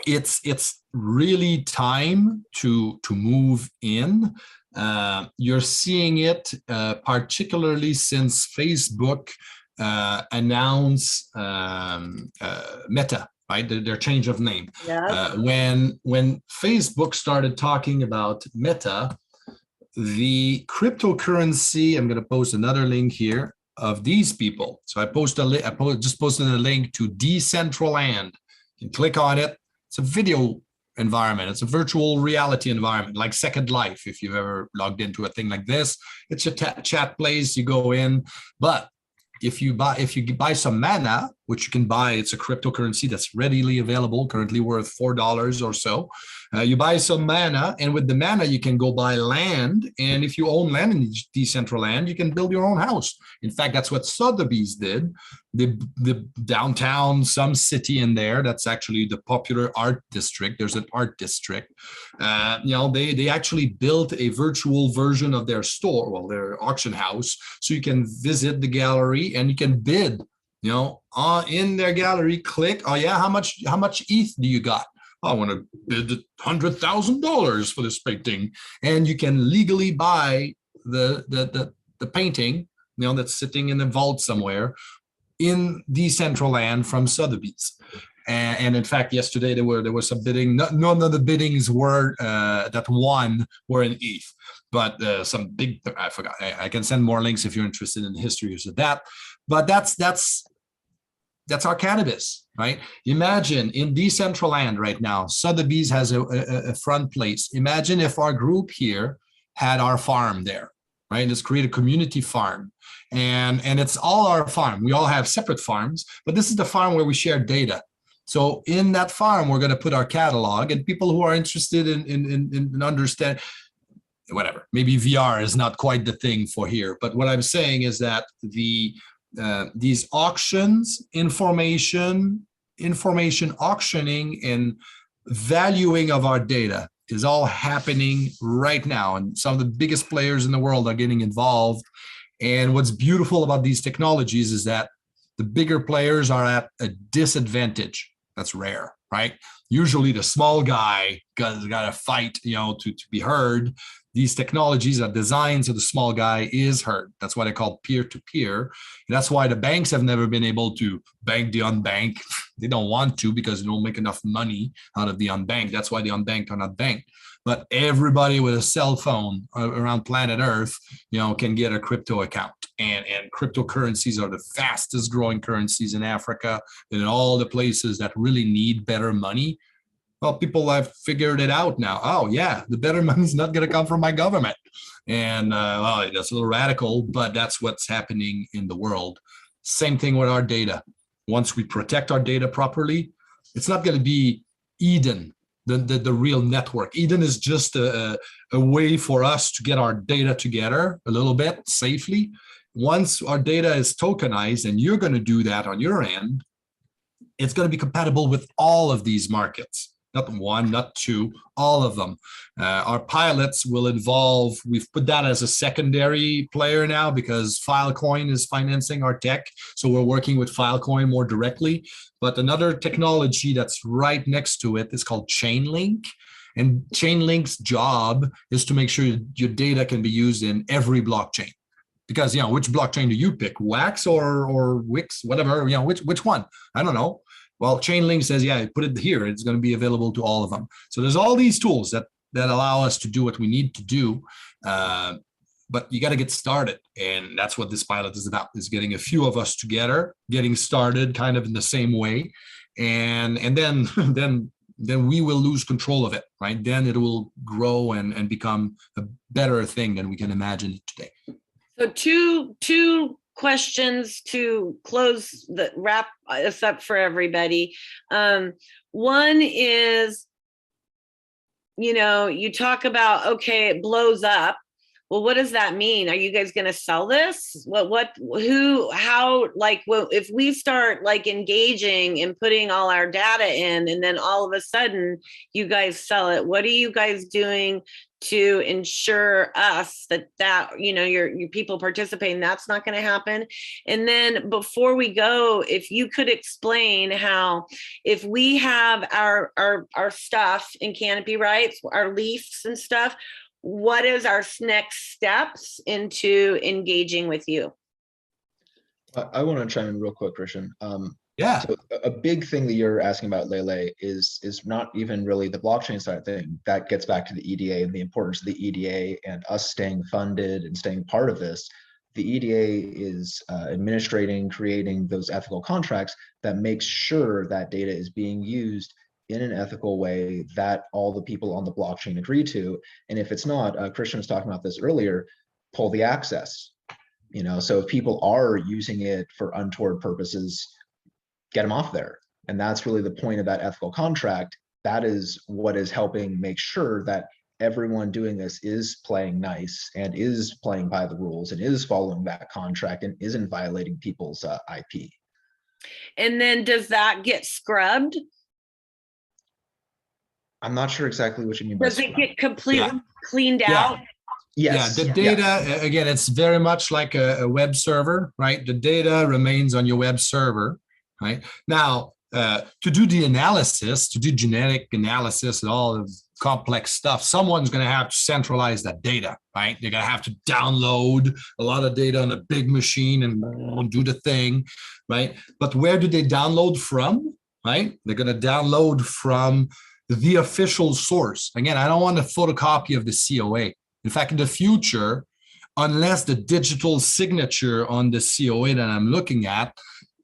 It's really time to move in. You're seeing it particularly since Facebook announced Meta. Right, their change of name. Yeah. When Facebook started talking about Meta, the cryptocurrency, I'm going to post another link here of these people. So I just posted a link to Decentraland. You can click on it. It's a video environment. It's a virtual reality environment, like Second Life. If you've ever logged into a thing like this, it's a chat place. You go in, but if you buy some mana, which you can buy. It's a cryptocurrency that's readily available, currently worth $4 or so. You buy some mana, and with the mana, you can go buy land. And if you own land in Decentraland, you can build your own house. In fact, that's what Sotheby's did. The downtown, some city in there, that's actually the popular art district. There's an art district. They actually built a virtual version of their store, well, their auction house, so you can visit the gallery and you can bid. In their gallery, click. Oh yeah, how much ETH do you got? I want to bid $100,000 for this painting, and you can legally buy the painting, that's sitting in a vault somewhere in Decentraland from Sotheby's. And in fact, yesterday there was some bidding. None of the biddings were that won were in ETH, but some big. I forgot. I can send more links if you're interested in the history of that. But that's our cannabis, right? Imagine in Decentraland right now, Sotheby's has a front place. Imagine if our group here had our farm there, right? Let's create a community farm. And it's all our farm. We all have separate farms, but this is the farm where we share data. So in that farm, we're going to put our catalog, and people who are interested in understand, whatever, maybe VR is not quite the thing for here. But what I'm saying is that these auctions, information auctioning and valuing of our data is all happening right now. And some of the biggest players in the world are getting involved. And what's beautiful about these technologies is that the bigger players are at a disadvantage. That's rare, right? Usually the small guy got to fight, to be heard. These technologies are designed so the small guy is heard. That's why they call peer-to-peer. That's why the banks have never been able to bank the unbanked. They don't want to because they don't make enough money out of the unbanked. That's why the unbanked are not banked. But everybody with a cell phone around planet Earth, can get a crypto account. And cryptocurrencies are the fastest growing currencies in Africa and in all the places that really need better money. Well, people have figured it out now. Oh, yeah, the better money is not going to come from my government. And that's a little radical, but that's what's happening in the world. Same thing with our data. Once we protect our data properly, it's not going to be Eden, the real network. Eden is just a way for us to get our data together a little bit safely. Once our data is tokenized, and you're going to do that on your end, it's going to be compatible with all of these markets. Not one, not two, all of them. Our pilots will involve, we've put that as a secondary player now because Filecoin is financing our tech. So we're working with Filecoin more directly. But another technology that's right next to it is called Chainlink. And Chainlink's job is to make sure your data can be used in every blockchain. Because, which blockchain do you pick? Wax or Wix, whatever, which one? I don't know. Well, Chainlink says, yeah, put it here. It's going to be available to all of them. So there's all these tools that allow us to do what we need to do. But you got to get started. And that's what this pilot is about, is getting a few of us together, getting started kind of in the same way. And then we will lose control of it, right? Then it will grow and become a better thing than we can imagine it today. So two questions to wrap us up for everybody. One is, you talk about, okay, it blows up. Well, what does that mean? Are you guys going to sell this? How, if we start engaging and putting all our data in, and then all of a sudden you guys sell it, what are you guys doing to ensure us that your people participating, that's not going to happen? And then before we go, if you could explain how, if we have our stuff in Canopy Rights, our leafs and stuff, what is our next steps into engaging with you? I want to chime in real quick, Christian. Yeah. So a big thing that you're asking about, Lele, is not even really the blockchain side thing. That gets back to the EDA and the importance of the EDA and us staying funded and staying part of this. The EDA is administrating, creating those ethical contracts that makes sure that data is being used in an ethical way that all the people on the blockchain agree to. And if it's not, Christian was talking about this earlier, pull the access. So if people are using it for untoward purposes, get them off there. And that's really the point of that ethical contract. That is what is helping make sure that everyone doing this is playing nice and is playing by the rules and is following that contract and isn't violating people's IP. And then does that get scrubbed? I'm not sure exactly what you mean by Does it get completely cleaned Yeah. out? Yes. Yeah, the data, again, it's very much like a web server, right? The data remains on your web server, right? Now, to do the analysis, to do genetic analysis and all of complex stuff, someone's going to have to centralize that data, right? They're going to have to download a lot of data on a big machine and do the thing, right? But where do they download from, right? They're going to download from the official source. Again, I don't want a photocopy of the COA. In fact, in the future, unless the digital signature on the COA that I'm looking at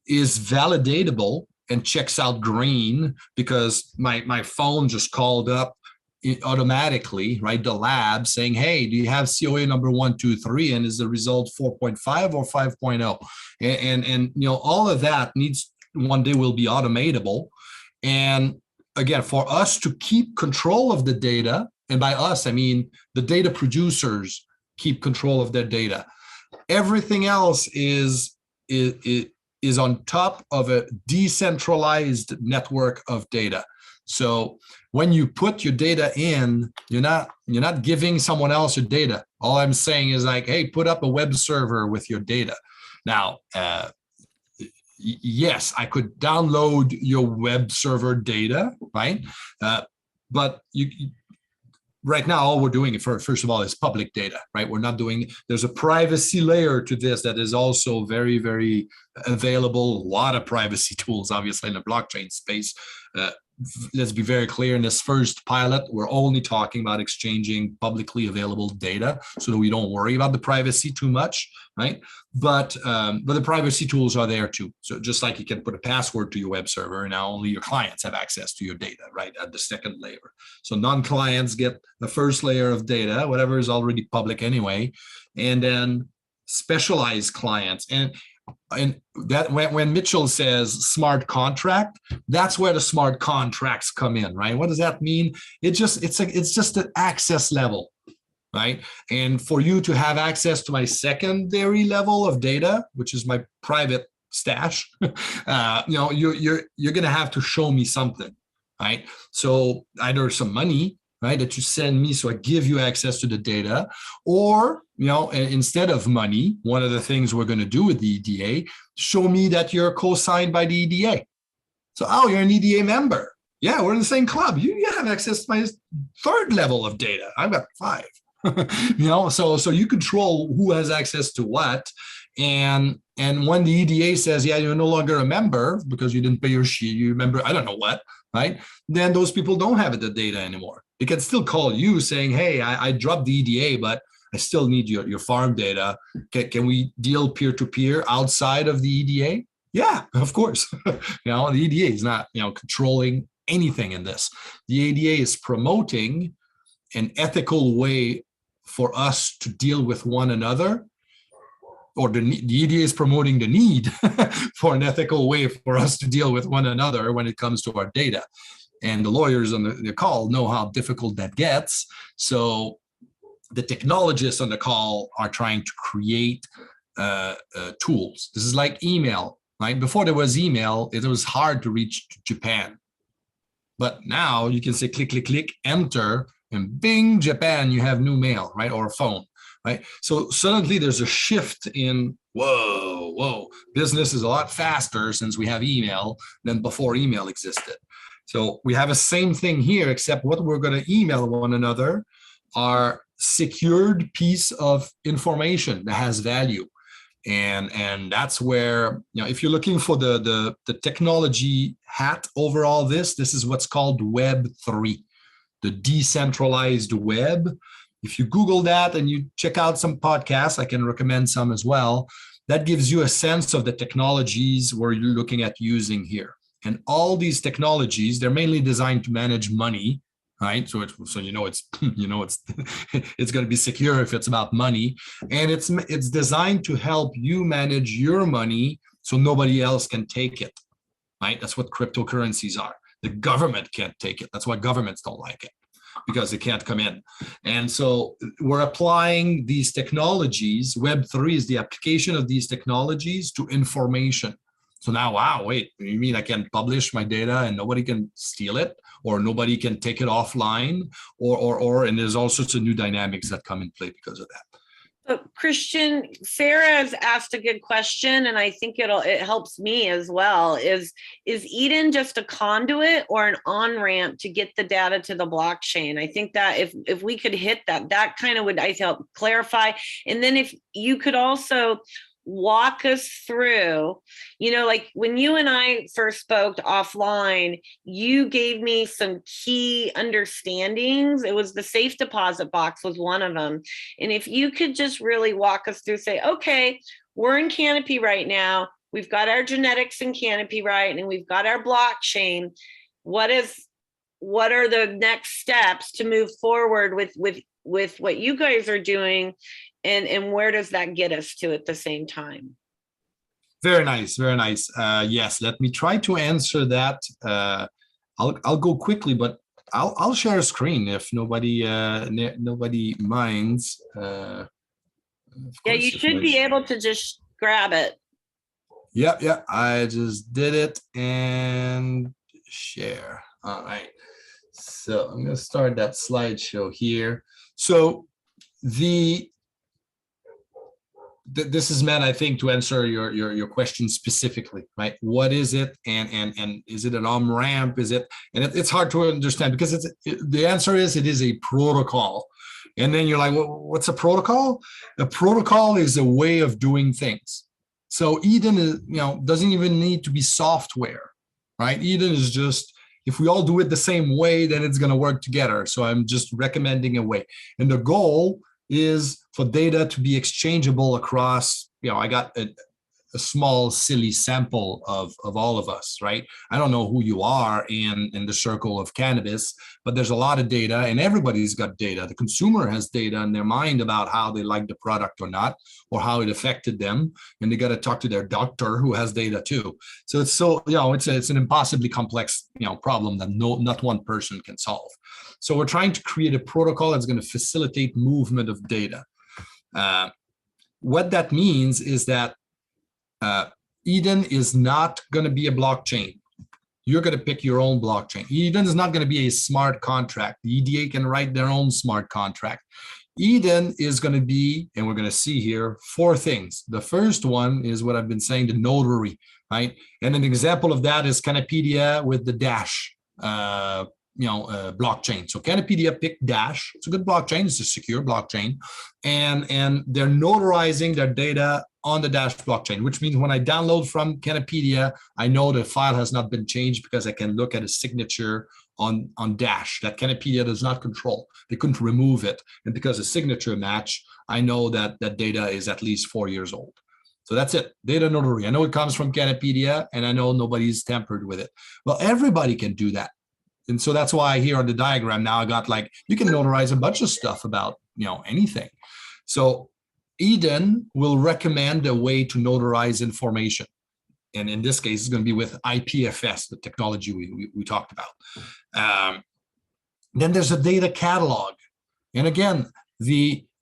is validatable and checks out green because my phone just called up automatically, right, the lab saying, hey, do you have COA number 123 and is the result 4.5 or 5.0? And you know, all of that needs one day will be automatable. And again, for us to keep control of the data, and by us, I mean the data producers keep control of their data. Everything else is on top of a decentralized network of data. So when you put your data in, you're not giving someone else your data. All I'm saying is like, hey, put up a web server with your data. Now, yes, I could download your web server data, right? But right now, all we're doing, first of all, is public data, right? We're not doing, there's a privacy layer to this that is also very, very available. A lot of privacy tools, obviously, in the blockchain space. Let's be very clear, in this first pilot, we're only talking about exchanging publicly available data so that we don't worry about the privacy too much, right? But the privacy tools are there too. So just like you can put a password to your web server, now only your clients have access to your data, right, at the second layer. So non-clients get the first layer of data, whatever is already public anyway, and then specialized clients. And that when Mitchell says smart contract, that's where the smart contracts come in, right? What does that mean? It's just an access level, right? And for you to have access to my secondary level of data, which is my private stash, you know, you're going to have to show me something, right? So either some money, right, that you send me so I give you access to the data, or, you know, instead of money, one of the things we're going to do with the EDA, show me that you're co-signed by the EDA. So, oh, you're an EDA member. Yeah, we're in the same club. You have access to my third level of data. I've got 5. You know, so you control who has access to what. And when the EDA says, yeah, you're no longer a member because you didn't pay your share, you remember, I don't know what, right? Then those people don't have the data anymore. They can still call you saying, hey, I dropped the EDA, but I still need your farm data. Can we deal peer-to-peer outside of the EDA? Yeah, of course. You know, the EDA is not, you know, controlling anything in this. The EDA is promoting an ethical way for us to deal with one another, or the EDA is promoting the need for an ethical way for us to deal with one another when it comes to our data. And the lawyers on the call know how difficult that gets. So the technologists on the call are trying to create tools. This is like email, right? Before there was email, it was hard to reach Japan. But now you can say click, click, click, enter, and bing, Japan, you have new mail, right? Or a phone, right? So suddenly there's a shift in, whoa, business is a lot faster since we have email than before email existed. So we have a same thing here, except what we're going to email one another are secured piece of information that has value. And that's where, you know, if you're looking for the technology hat over all this, this is what's called Web 3, the decentralized web. If you Google that and you check out some podcasts, I can recommend some as well. That gives you a sense of the technologies where you're looking at using here. And all these technologies, they're mainly designed to manage money, right? So it's it's going to be secure if it's about money, and it's designed to help you manage your money so nobody else can take it. right? That's what cryptocurrencies are. The government can't take it. That's why governments don't like it, because they can't come in. And so we're applying these technologies. Web3 is the application of these technologies to information. So now, wow, wait, you mean I can publish my data and nobody can steal it, or nobody can take it offline, and there's all sorts of new dynamics that come in play because of that. So Christian, Sarah has asked a good question, and I think it helps me as well. Is Eden just a conduit or an on-ramp to get the data to the blockchain? I think that if we could hit that kind of would help clarify. And then if you could also walk us through, like when you and I first spoke offline, you gave me some key understandings. It was the safe deposit box was one of them. And if you could just really walk us through, say, okay, we're in Canopy right now. We've got our genetics in Canopy, right? And we've got our blockchain. What are the next steps to move forward with what you guys are doing? And where does that get us to at the same time? Very nice, very nice. Yes, let me try to answer that. I'll go quickly, but I'll share a screen if nobody minds. Yeah, you should be able to just grab it. Yep, I just did it and share. All right. So I'm gonna start that slideshow here. So this is meant, I think, to answer your question specifically, right? What is it, and is it an on-ramp? Is it? And it's hard to understand because the answer is it is a protocol. And then you're like, well, what's a protocol? A protocol is a way of doing things. So Eden is, doesn't even need to be software, right? Eden is just, if we all do it the same way, then it's going to work together. So I'm just recommending a way, and the goal is for data to be exchangeable across, I got a small, silly sample of all of us, right? I don't know who you are in the circle of cannabis, but there's a lot of data, and everybody's got data. The consumer has data in their mind about how they like the product or not, or how it affected them, and they got to talk to their doctor who has data too. So it's an impossibly complex, problem that not one person can solve. So we're trying to create a protocol that's going to facilitate movement of data. What that means is that Eden is not going to be a blockchain. You're going to pick your own blockchain. Eden is not going to be a smart contract. The EDA can write their own smart contract. Eden is going to be, and we're going to see here, 4 things. The first one is what I've been saying, the notary, right? And an example of that is Canopedia with the Dash blockchain. So Canopedia picked Dash. It's a good blockchain. It's a secure blockchain. And they're notarizing their data on the Dash blockchain, which means when I download from Canopedia, I know the file has not been changed because I can look at a signature on Dash that Canopedia does not control. They couldn't remove it. And because a signature match, I know that that data is at least 4 years old. So that's it, data notary. I know it comes from Canopedia, and I know nobody's tampered with it. Well, everybody can do that. And so that's why here on the diagram now I got you can notarize a bunch of stuff about, anything. So Eden will recommend a way to notarize information. And in this case, it's going to be with IPFS, the technology we talked about. Then there's a data catalog. And again,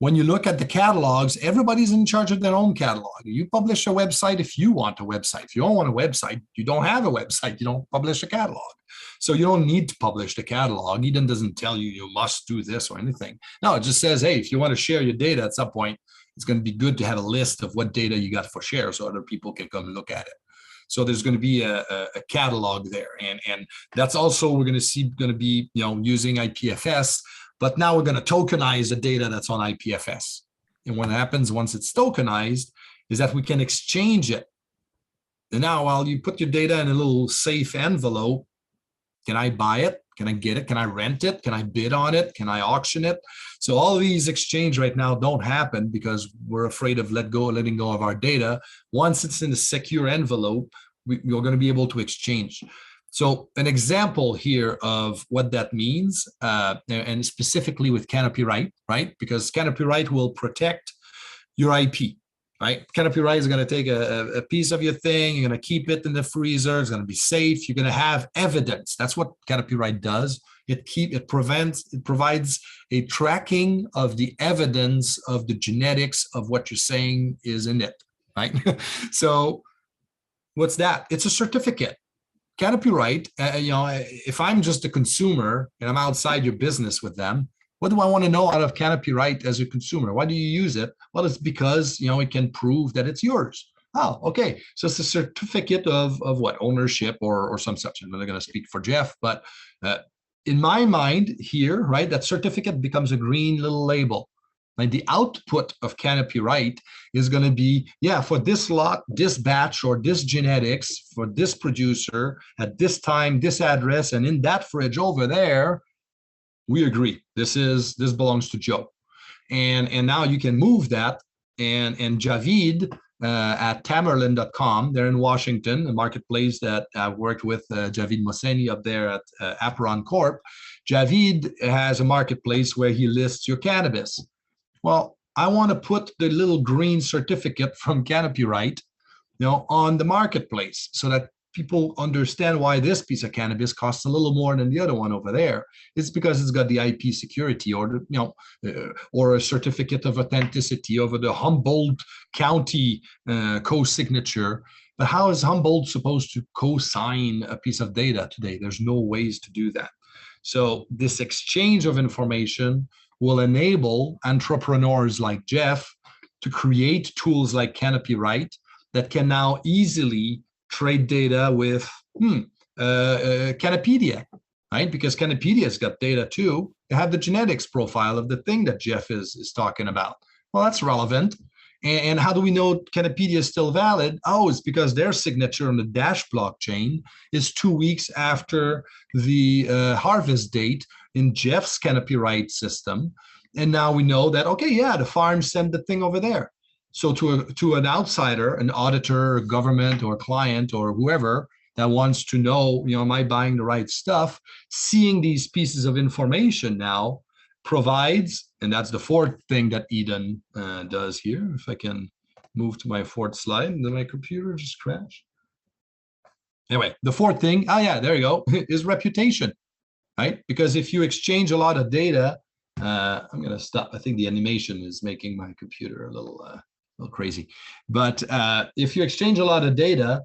when you look at the catalogs, everybody's in charge of their own catalog. You publish a website if you want a website. If you don't want a website, you don't have a website, you don't publish a catalog. So you don't need to publish the catalog. Eden doesn't tell you you must do this or anything. No, it just says, hey, if you want to share your data at some point, it's going to be good to have a list of what data you got for share so other people can come and look at it. So there's going to be a catalog there. And that's also, we're going to see, be, using IPFS, but now we're going to tokenize the data that's on IPFS. And what happens once it's tokenized is that we can exchange it. And now while you put your data in a little safe envelope, can I buy it? Can I get it? Can I rent it? Can I bid on it? Can I auction it? So all of these exchange right now don't happen because we're afraid of letting go of our data. Once it's in a secure envelope, we're going to be able to exchange. So an example here of what that means, and specifically with Canopy right? Because Canopy will protect your IP. right? Canopy Right is going to take a piece of your thing. You're going to keep it in the freezer. It's going to be safe. You're going to have evidence. That's what Canopy Right does. It provides a tracking of the evidence of the genetics of what you're saying is in it, right? So what's that? It's a certificate. Canopy Right, if I'm just a consumer and I'm outside your business with them, what do I want to know out of Canopy Right as a consumer? Why do you use it? Well, it's because, it can prove that it's yours. Oh, okay. So it's a certificate of what? Ownership or some such. I'm not going to speak for Jeff, but in my mind here, right, that certificate becomes a green little label. Like the output of Canopy Right is going to be, yeah, for this lot, this batch, or this genetics, for this producer, at this time, this address, and in that fridge over there, we agree. This belongs to Joe. And now you can move that. And Javid at Tamerlan.com, they're in Washington, a marketplace that I've worked with Javid Mohseni up there at Apron Corp. Javid has a marketplace where he lists your cannabis. Well, I want to put the little green certificate from Canopy Right, on the marketplace so that people understand why this piece of cannabis costs a little more than the other one over there. It's because it's got the IP security or or a certificate of authenticity over the Humboldt County co-signature. But how is Humboldt supposed to co-sign a piece of data today? There's no ways to do that. So this exchange of information will enable entrepreneurs like Jeff to create tools like Canopy Right that can now easily trade data with Canopedia, right? Because Canopedia's got data too. They have the genetics profile of the thing that Jeff is talking about. Well, that's relevant. And how do we know Canopedia is still valid? Oh, it's because their signature on the Dash blockchain is 2 weeks after the harvest date in Jeff's Canopy Right system. And now we know that, okay, yeah, the farm sent the thing over there. So to an outsider, an auditor, government, or client, or whoever that wants to know, am I buying the right stuff? Seeing these pieces of information now provides, and that's the fourth thing that Eden does here. If I can move to my fourth slide, and then my computer just crashed. Anyway, the fourth thing, there you go, is reputation, right? Because if you exchange a lot of data, I'm going to stop. I think the animation is making my computer a little crazy. But if you exchange a lot of data,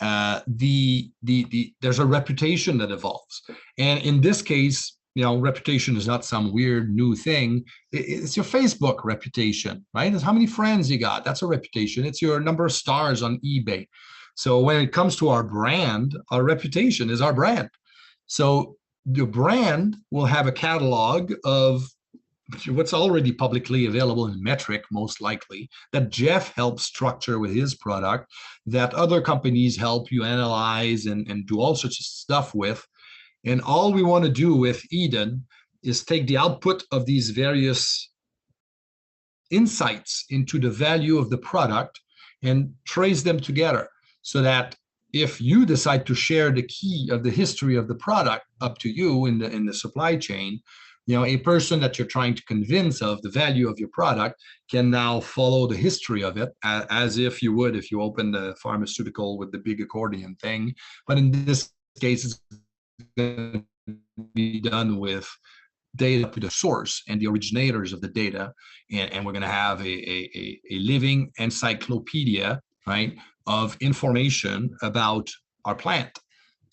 there's a reputation that evolves. And in this case, reputation is not some weird new thing. It's your Facebook reputation, right? It's how many friends you got. That's a reputation. It's your number of stars on eBay. So when it comes to our brand, our reputation is our brand. So the brand will have a catalog of what's already publicly available in metric, most likely, that Jeff helps structure with his product, that other companies help you analyze and do all sorts of stuff with. And all we want to do with Eden is take the output of these various insights into the value of the product and trace them together so that if you decide to share the key of the history of the product up to you in the supply chain, a person that you're trying to convince of the value of your product can now follow the history of it as if you would if you opened a pharmaceutical with the big accordion thing. But in this case, it's going to be done with data to the source and the originators of the data. And we're going to have a living encyclopedia, right, of information about our plant.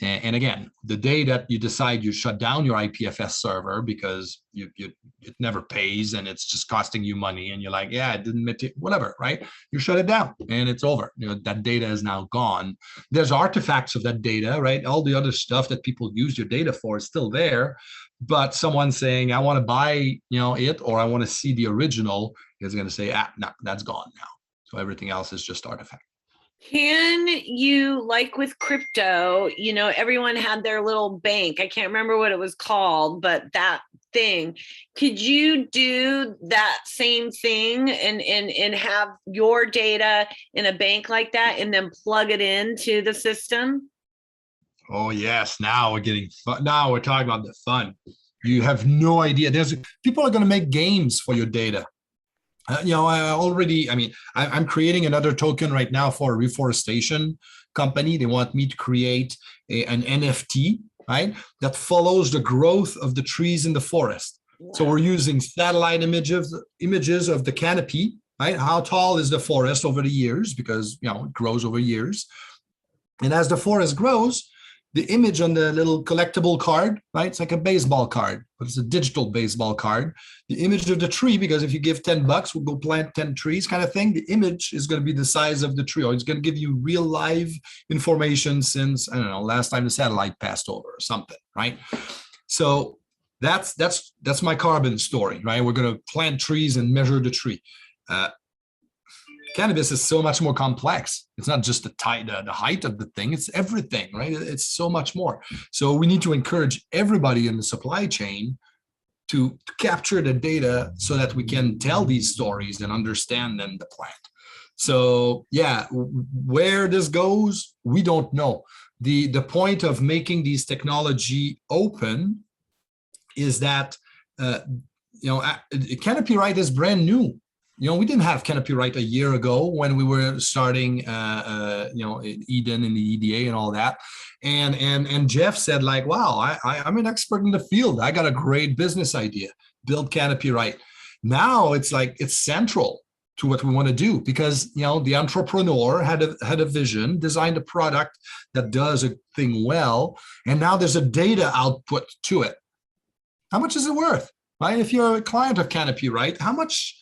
And again, the day that you decide you shut down your IPFS server because it never pays and it's just costing you money and you're like, yeah, it didn't whatever, right? You shut it down and it's over. That data is now gone. There's artifacts of that data, right? All the other stuff that people use your data for is still there. But someone saying, I want to buy, it, or I want to see the original is going to say, no, that's gone now. So everything else is just artifact. Can you, like with crypto, everyone had their little bank. I can't remember what it was called, but that thing. Could you do that same thing and have your data in a bank like that and then plug it into the system? Oh, yes. Now we're getting fun. Now we're talking about the fun. You have no idea. People are going to make games for your data. I'm creating another token right now for a reforestation company. They want me to create an NFT, right, that follows the growth of the trees in the forest. Wow. So we're using satellite images of the canopy, right? How tall is the forest over the years? Because, it grows over years. And as the forest grows, the image on the little collectible card, right? It's like a baseball card, but it's a digital baseball card. The image of the tree, because if you give $10, we'll go plant 10 trees kind of thing. The image is going to be the size of the tree, or it's going to give you real live information since, I don't know, last time the satellite passed over or something, right? So that's my carbon story, right? We're going to plant trees and measure the tree. Cannabis is so much more complex. It's not just the height of the thing, it's everything, right? It's so much more. So we need to encourage everybody in the supply chain to capture the data so that we can tell these stories and understand them, the plant. So yeah, where this goes, we don't know. The point of making these technology open is that, canopy right is brand new. We didn't have canopy right a year ago when we were starting, Eden and the EDA and all that. And Jeff said, like, wow, I'm an expert in the field. I got a great business idea, build canopy right. Now it's like, it's central to what we want to do because, the entrepreneur had a vision, designed a product that does a thing well. And now there's a data output to it. How much is it worth, right? If you're a client of Canopy, right? How much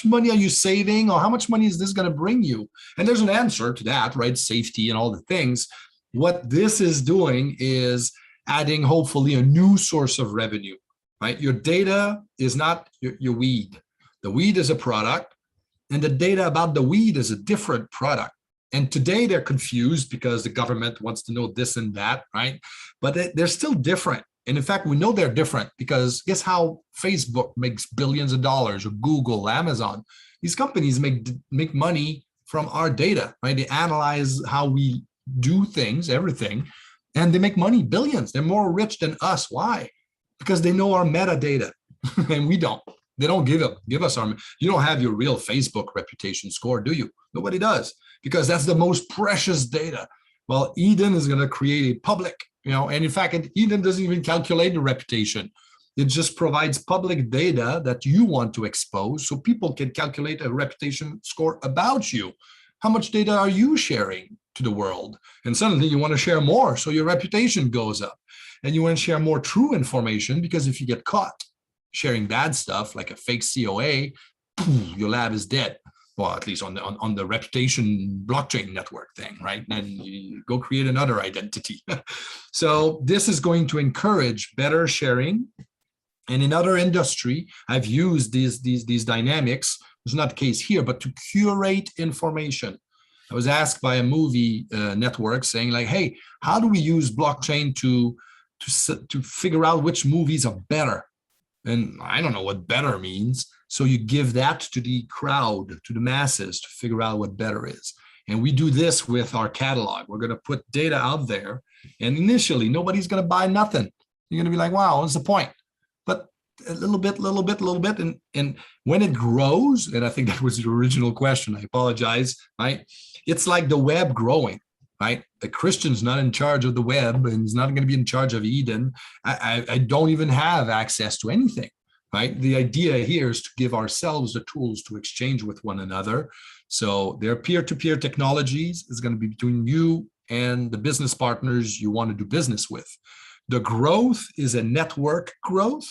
money are you saving, or how much money is this going to bring you? And there's an answer to that, right? Safety and all the things. What this is doing is adding, hopefully, a new source of revenue, right? Your data is not your weed. The weed is a product, and the data about the weed is a different product. And today they're confused because the government wants to know this and that, right? But they're still different. And in fact, we know they're different because guess how Facebook makes billions of dollars, or Google, Amazon. These companies make money from our data, right? They analyze how we do things, everything, and they make money, billions. They're more rich than us. Why? Because they know our metadata and we don't. They don't give us our, you don't have your real Facebook reputation score, do you? Nobody does, because that's the most precious data. Well, Eden is going to create a public, and in fact, Eden doesn't even calculate the reputation. It just provides public data that you want to expose so people can calculate a reputation score about you. How much data are you sharing to the world? And suddenly you want to share more, so your reputation goes up. And you want to share more true information, because if you get caught sharing bad stuff like a fake COA, your lab is dead. Well, at least on the reputation blockchain network thing, right? And you go create another identity. So this is going to encourage better sharing. And in other industry, I've used these dynamics. It's not the case here, but to curate information. I was asked by a movie network saying, like, hey, how do we use blockchain to figure out which movies are better? And I don't know what better means. So you give that to the crowd, to the masses, to figure out what better is. And we do this with our catalog. We're going to put data out there. And initially, nobody's going to buy nothing. You're going to be like, wow, what's the point? But a little bit. And when it grows, and I think that was the original question, I apologize, right? It's like the web growing, right? The Christian's not in charge of the web, and he's not going to be in charge of Eden. I don't even have access to anything, right? The idea here is to give ourselves the tools to exchange with one another. So their peer-to-peer technologies is going to be between you and the business partners you want to do business with. The growth is a network growth,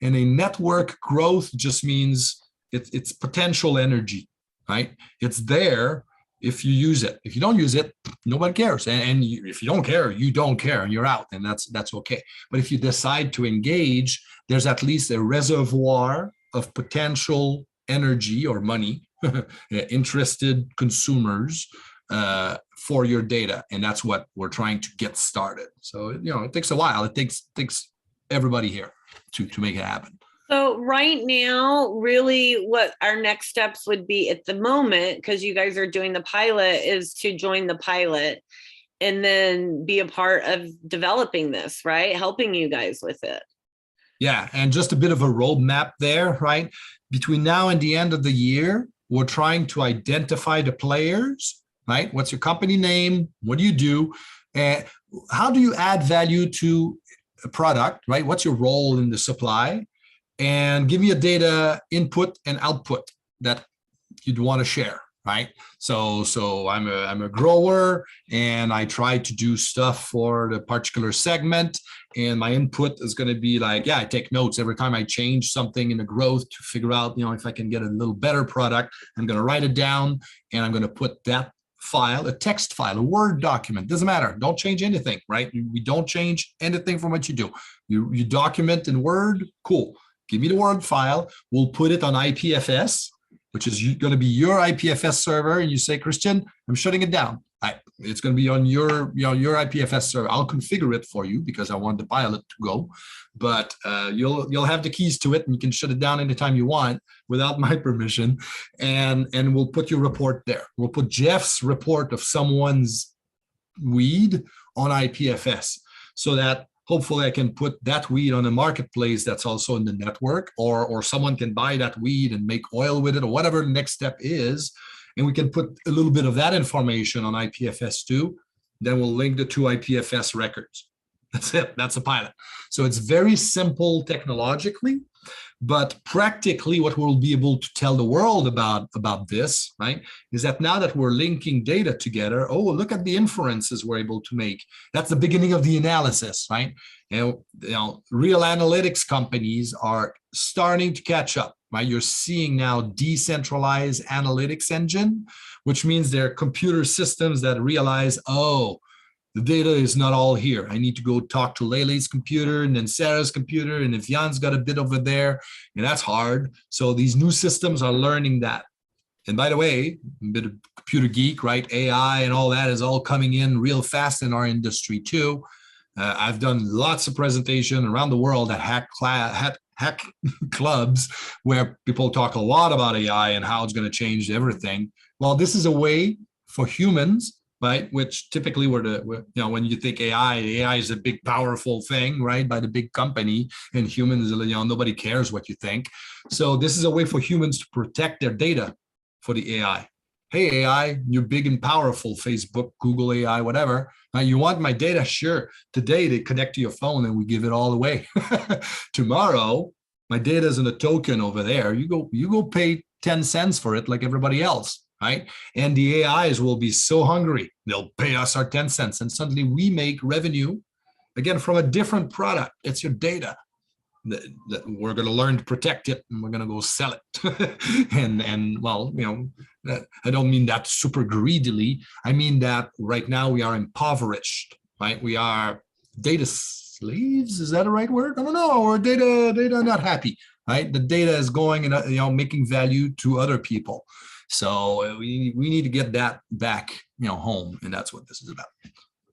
and a network growth just means it's potential energy, right? It's there if you use it. If you don't use it, nobody cares. And if you don't care, you don't care, and you're out, and that's okay. But if you decide to engage, there's at least a reservoir of potential energy or money, interested consumers for your data. And that's what we're trying to get started. So, it takes a while. It takes everybody here to make it happen. So right now, really what our next steps would be at the moment, because you guys are doing the pilot, is to join the pilot and then be a part of developing this, right? Helping you guys with it. Yeah, and just a bit of a roadmap there, right? Between now and the end of the year, we're trying to identify the players, right? What's your company name? What do you do? And how do you add value to a product, right? What's your role in the supply? And give me a data input and output that you'd want to share, right? So I'm a grower and I try to do stuff for the particular segment, and my input is going to be like, yeah, I take notes every time I change something in the growth to figure out, if I can get a little better product. I'm going to write it down and I'm going to put that file, a text file, a Word document, doesn't matter. Don't change anything, right? We don't change anything from what you do. You document in Word, cool. Give me the Word file. We'll put it on IPFS, which is going to be your IPFS server. And you say, Christian, I'm shutting it down. It's going to be on your IPFS server. I'll configure it for you because I want the pilot to go, but you'll have the keys to it and you can shut it down anytime you want without my permission. And we'll put your report there. We'll put Jeff's report of someone's weed on IPFS so that hopefully I can put that weed on a marketplace that's also in the network, or someone can buy that weed and make oil with it, or whatever the next step is. And we can put a little bit of that information on IPFS too. Then we'll link the two IPFS records. That's it. That's a pilot. So it's very simple technologically, but practically what we'll be able to tell the world about this, right, is that now that we're linking data together, oh, look at the inferences we're able to make. That's the beginning of the analysis, right? And real analytics companies are starting to catch up, right? You're seeing now decentralized analytics engine, which means they're computer systems that realize, oh, the data is not all here. I need to go talk to Lele's computer and then Sarah's computer. And if Jan's got a bit over there, and that's hard. So these new systems are learning that. And by the way, a bit of computer geek, right? AI and all that is all coming in real fast in our industry too. I've done lots of presentations around the world at hack clubs where people talk a lot about AI and how it's going to change everything. Well, this is a way for humans, right? Which typically when you think AI is a big, powerful thing, right? By the big company, and humans, nobody cares what you think. So this is a way for humans to protect their data for the AI. Hey, AI, you're big and powerful, Facebook, Google AI, whatever. Now you want my data? Sure. Today they connect to your phone and we give it all away. Tomorrow, my data is in a token over there. You go pay 10 cents for it like everybody else. Right? And the AIs will be so hungry, they'll pay us our 10 cents. And suddenly we make revenue, again, from a different product. It's your data that we're going to learn to protect it and we're going to go sell it. and well, I don't mean that super greedily. I mean that right now we are impoverished, right? We are data slaves. Is that a right word? I don't know. Or data not happy, right? The data is going and, making value to other people. So we need to get that back, home, and that's what this is about.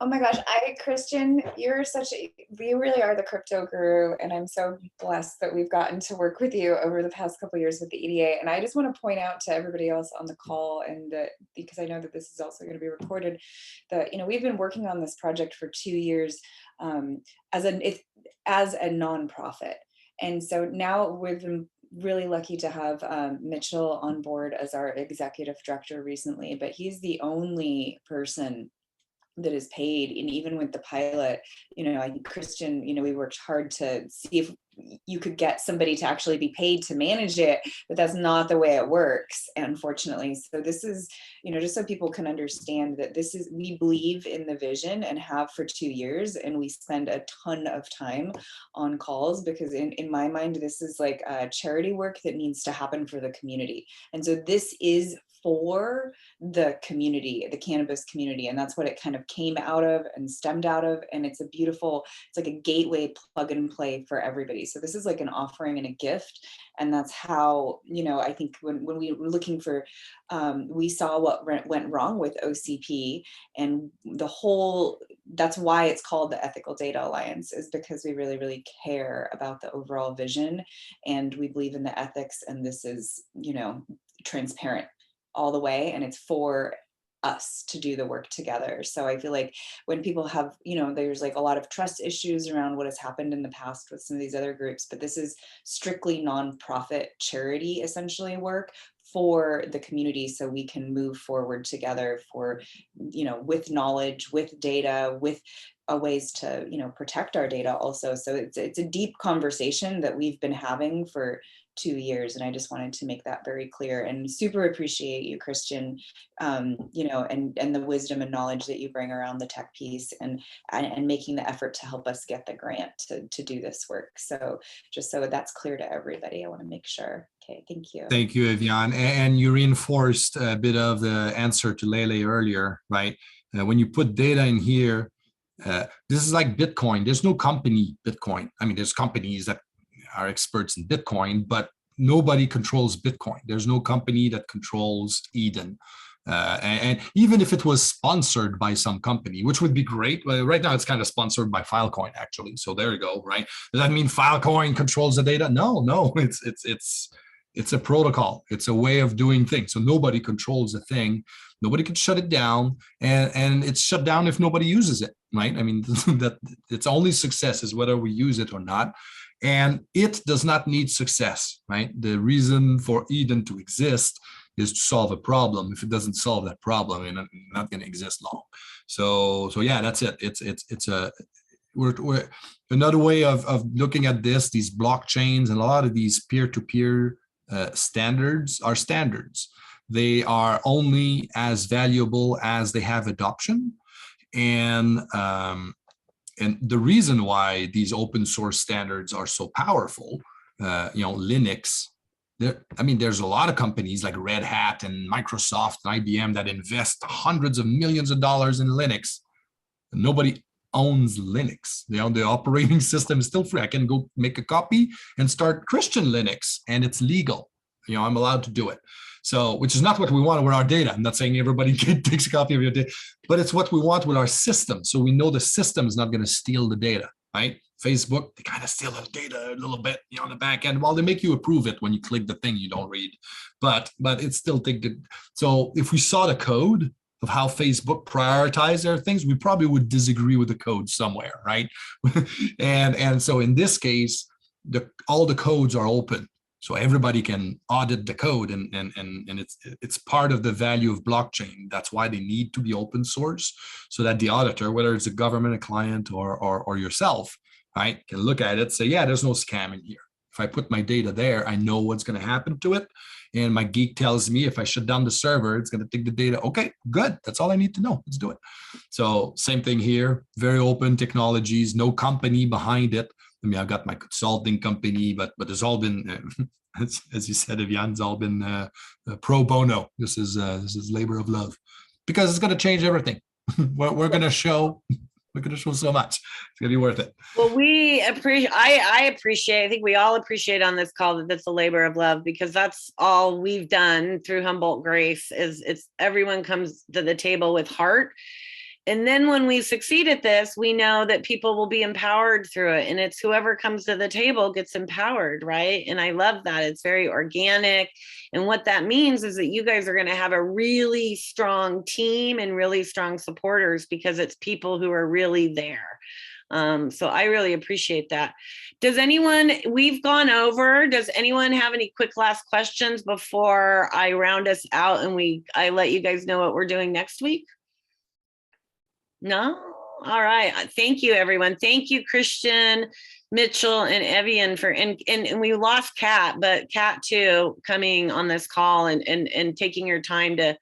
Oh my gosh, Christian, you really are the crypto guru, and I'm so blessed that we've gotten to work with you over the past couple of years with the EDA. And I just want to point out to everybody else on the call, and because I know that this is also going to be recorded, that we've been working on this project for 2 years as a nonprofit, and so now we've been really lucky to have Mitchell on board as our executive director recently, but he's the only person that is paid. And even with the pilot, I think Christian, we worked hard to see if you could get somebody to actually be paid to manage it, but that's not the way it works, unfortunately. So this is, just so people can understand that we believe in the vision and have for 2 years, and we spend a ton of time on calls because in my mind, this is like charity work that needs to happen for the community. And so this is for the community, the cannabis community. And that's what it kind of came out of and stemmed out of. And it's like a gateway plug and play for everybody. So this is like an offering and a gift. And that's how, I think when we were looking for, we saw what went wrong with OCP, and that's why it's called the Ethical Data Alliance, is because we really, really care about the overall vision, and we believe in the ethics, and this is, transparent all the way, and it's for us to do the work together. So I feel like when people have, there's like a lot of trust issues around what has happened in the past with some of these other groups, but this is strictly nonprofit charity essentially work for the community, so we can move forward together for, with knowledge, with data, with ways to, protect our data also. So it's a deep conversation that we've been having for 2 years. And I just wanted to make that very clear, and super appreciate you, Christian, and the wisdom and knowledge that you bring around the tech piece, and making the effort to help us get the grant to do this work. So just so that's clear to everybody, I want to make sure. Okay, thank you. Thank you, Evian. And you reinforced a bit of the answer to Lele earlier, right? When you put data in here, this is like Bitcoin. There's no company Bitcoin. I mean, there's companies that are experts in Bitcoin, but nobody controls Bitcoin. There's no company that controls Eden. And even if it was sponsored by some company, which would be great, well, right now it's kind of sponsored by Filecoin, actually. So there you go, right? Does that mean Filecoin controls the data? No, it's a protocol. It's a way of doing things. So nobody controls a thing. Nobody can shut it down, and it's shut down if nobody uses it, right? I mean, that its only success is whether we use it or not. And it does not need success, right? The reason for Eden to exist is to solve a problem. If it doesn't solve that problem, it's not going to exist long. So yeah, that's it. We're another way of looking at this. These blockchains and a lot of these peer-to-peer standards are standards. They are only as valuable as they have adoption, and the reason why these open source standards are so powerful, Linux, there's a lot of companies like Red Hat and Microsoft and IBM that invest hundreds of millions of dollars in Linux. Nobody owns Linux. The operating system is still free. I can go make a copy and start Christian Linux, and it's legal. I'm allowed to do it. So, which is not what we want with our data. I'm not saying everybody takes a copy of your data, but it's what we want with our system. So we know the system is not going to steal the data, right? Facebook, they kind of steal the data a little bit, on the back end. Well, they make you approve it when you click the thing you don't read, but it's still so if we saw the code of how Facebook prioritize their things, we probably would disagree with the code somewhere, right? and so in this case, all the codes are open. So everybody can audit the code, and it's part of the value of blockchain. That's why they need to be open source, so that the auditor, whether it's a government, a client, or yourself, right, can look at it, say, yeah, there's no scam in here. If I put my data there, I know what's going to happen to it. And my geek tells me if I shut down the server, it's going to take the data. Okay, good. That's all I need to know. Let's do it. So same thing here. Very open technologies, no company behind it. I mean, I've got my consulting company, but there's all been, as you said, Evian, it's all been pro bono. This is labor of love, because it's going to change everything. We're going to show. We're going to show so much. It's going to be worth it. Well, we appreciate. I appreciate. I think we all appreciate on this call that it's a labor of love, because that's all we've done through Humboldt Grace. It's everyone comes to the table with heart. And then when we succeed at this, we know that people will be empowered through it. And it's whoever comes to the table gets empowered, right? And I love that. It's very organic. And what that means is that you guys are going to have a really strong team and really strong supporters, because it's people who are really there. So I really appreciate that. Does anyone, we've gone over, does anyone have any quick last questions before I round us out and I let you guys know what we're doing next week? No? All right. Thank you, everyone. Thank you, Christian, Mitchell, and Evian and we lost Kat, but Kat too, coming on this call and taking your time to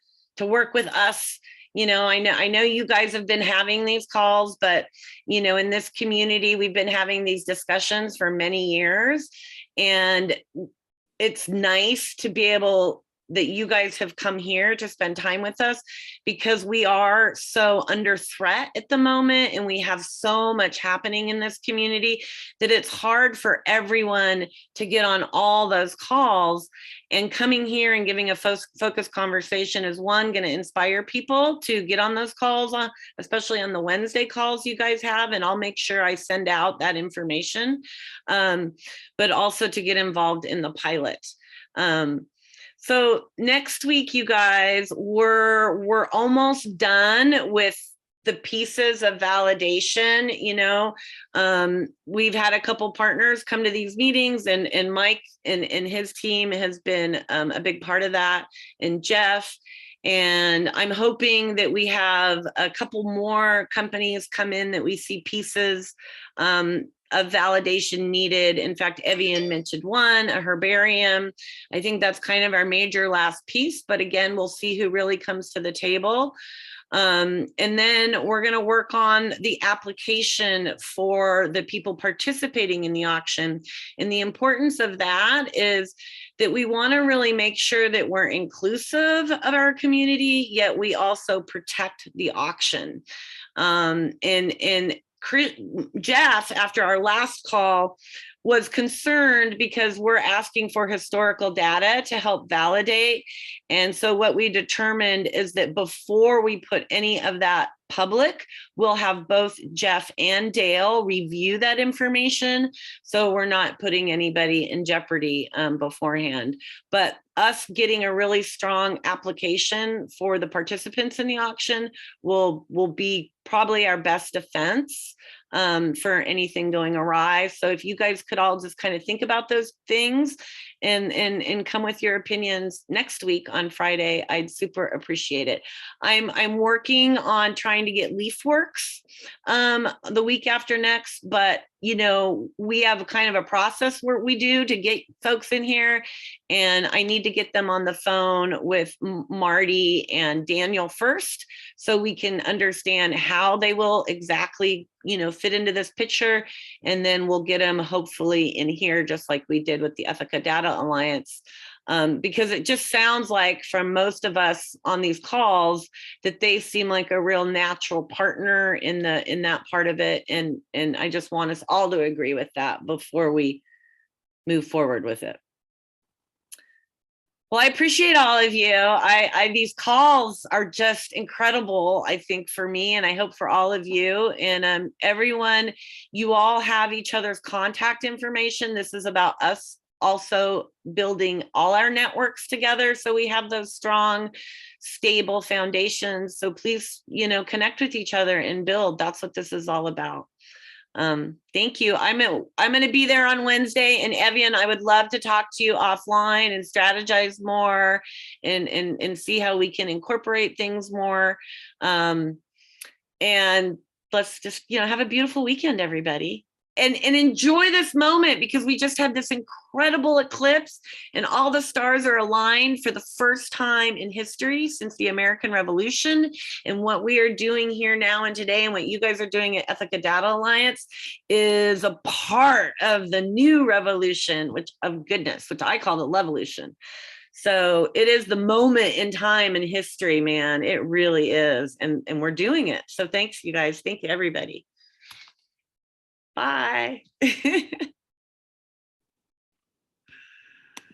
work with us. I know you guys have been having these calls, but in this community, we've been having these discussions for many years, and it's nice to be able that you guys have come here to spend time with us, because we are so under threat at the moment, and we have so much happening in this community that it's hard for everyone to get on all those calls. And coming here and giving a focused conversation is going to inspire people to get on those calls, especially on the Wednesday calls you guys have. And I'll make sure I send out that information, but also to get involved in the pilot. So next week, you guys, we're almost done with the pieces of validation. We've had a couple partners come to these meetings, and Mike and his team has been a big part of that, and Jeff. And I'm hoping that we have a couple more companies come in that we see pieces of validation needed. In fact, Evian mentioned one, a herbarium. I think that's kind of our major last piece, but again, we'll see who really comes to the table. And then we're going to work on the application for the people participating in the auction. And the importance of that is that we want to really make sure that we're inclusive of our community, yet we also protect the auction. And Jeff, after our last call, was concerned because we're asking for historical data to help validate. And so what we determined is that before we put any of that public, we'll have both Jeff and Dale review that information. So we're not putting anybody in jeopardy beforehand. But us getting a really strong application for the participants in the auction will be probably our best defense for anything going awry. So if you guys could all just kind of think about those things and come with your opinions next week on Friday, I'd super appreciate it. I'm working on trying to get LeafWorks the week after next, but we have kind of a process where we do to get folks in here, and I need to get them on the phone with Marty and Daniel first, so we can understand how they will exactly, fit into this picture, and then we'll get them hopefully in here, just like we did with the Ethica Data Alliance. Because it just sounds like from most of us on these calls that they seem like a real natural partner in that part of it. And I just want us all to agree with that before we move forward with it. Well, I appreciate all of you. These calls are just incredible, I think, for me, and I hope for all of you. And everyone, you all have each other's contact information. This is about us also building all our networks together, so we have those strong, stable foundations. So please, connect with each other and build. That's what this is all about. Thank you. I'm going to be there on Wednesday, and Evian, I would love to talk to you offline and strategize more and see how we can incorporate things more. And let's just, have a beautiful weekend, everybody. And enjoy this moment, because we just had this incredible eclipse and all the stars are aligned for the first time in history since the American Revolution. And what we are doing here now and today, and what you guys are doing at Ethica Data Alliance, is a part of the new revolution, which I call the Levolution. So it is the moment in time in history, man. It really is. And we're doing it. So thanks, you guys. Thank you, everybody. Bye.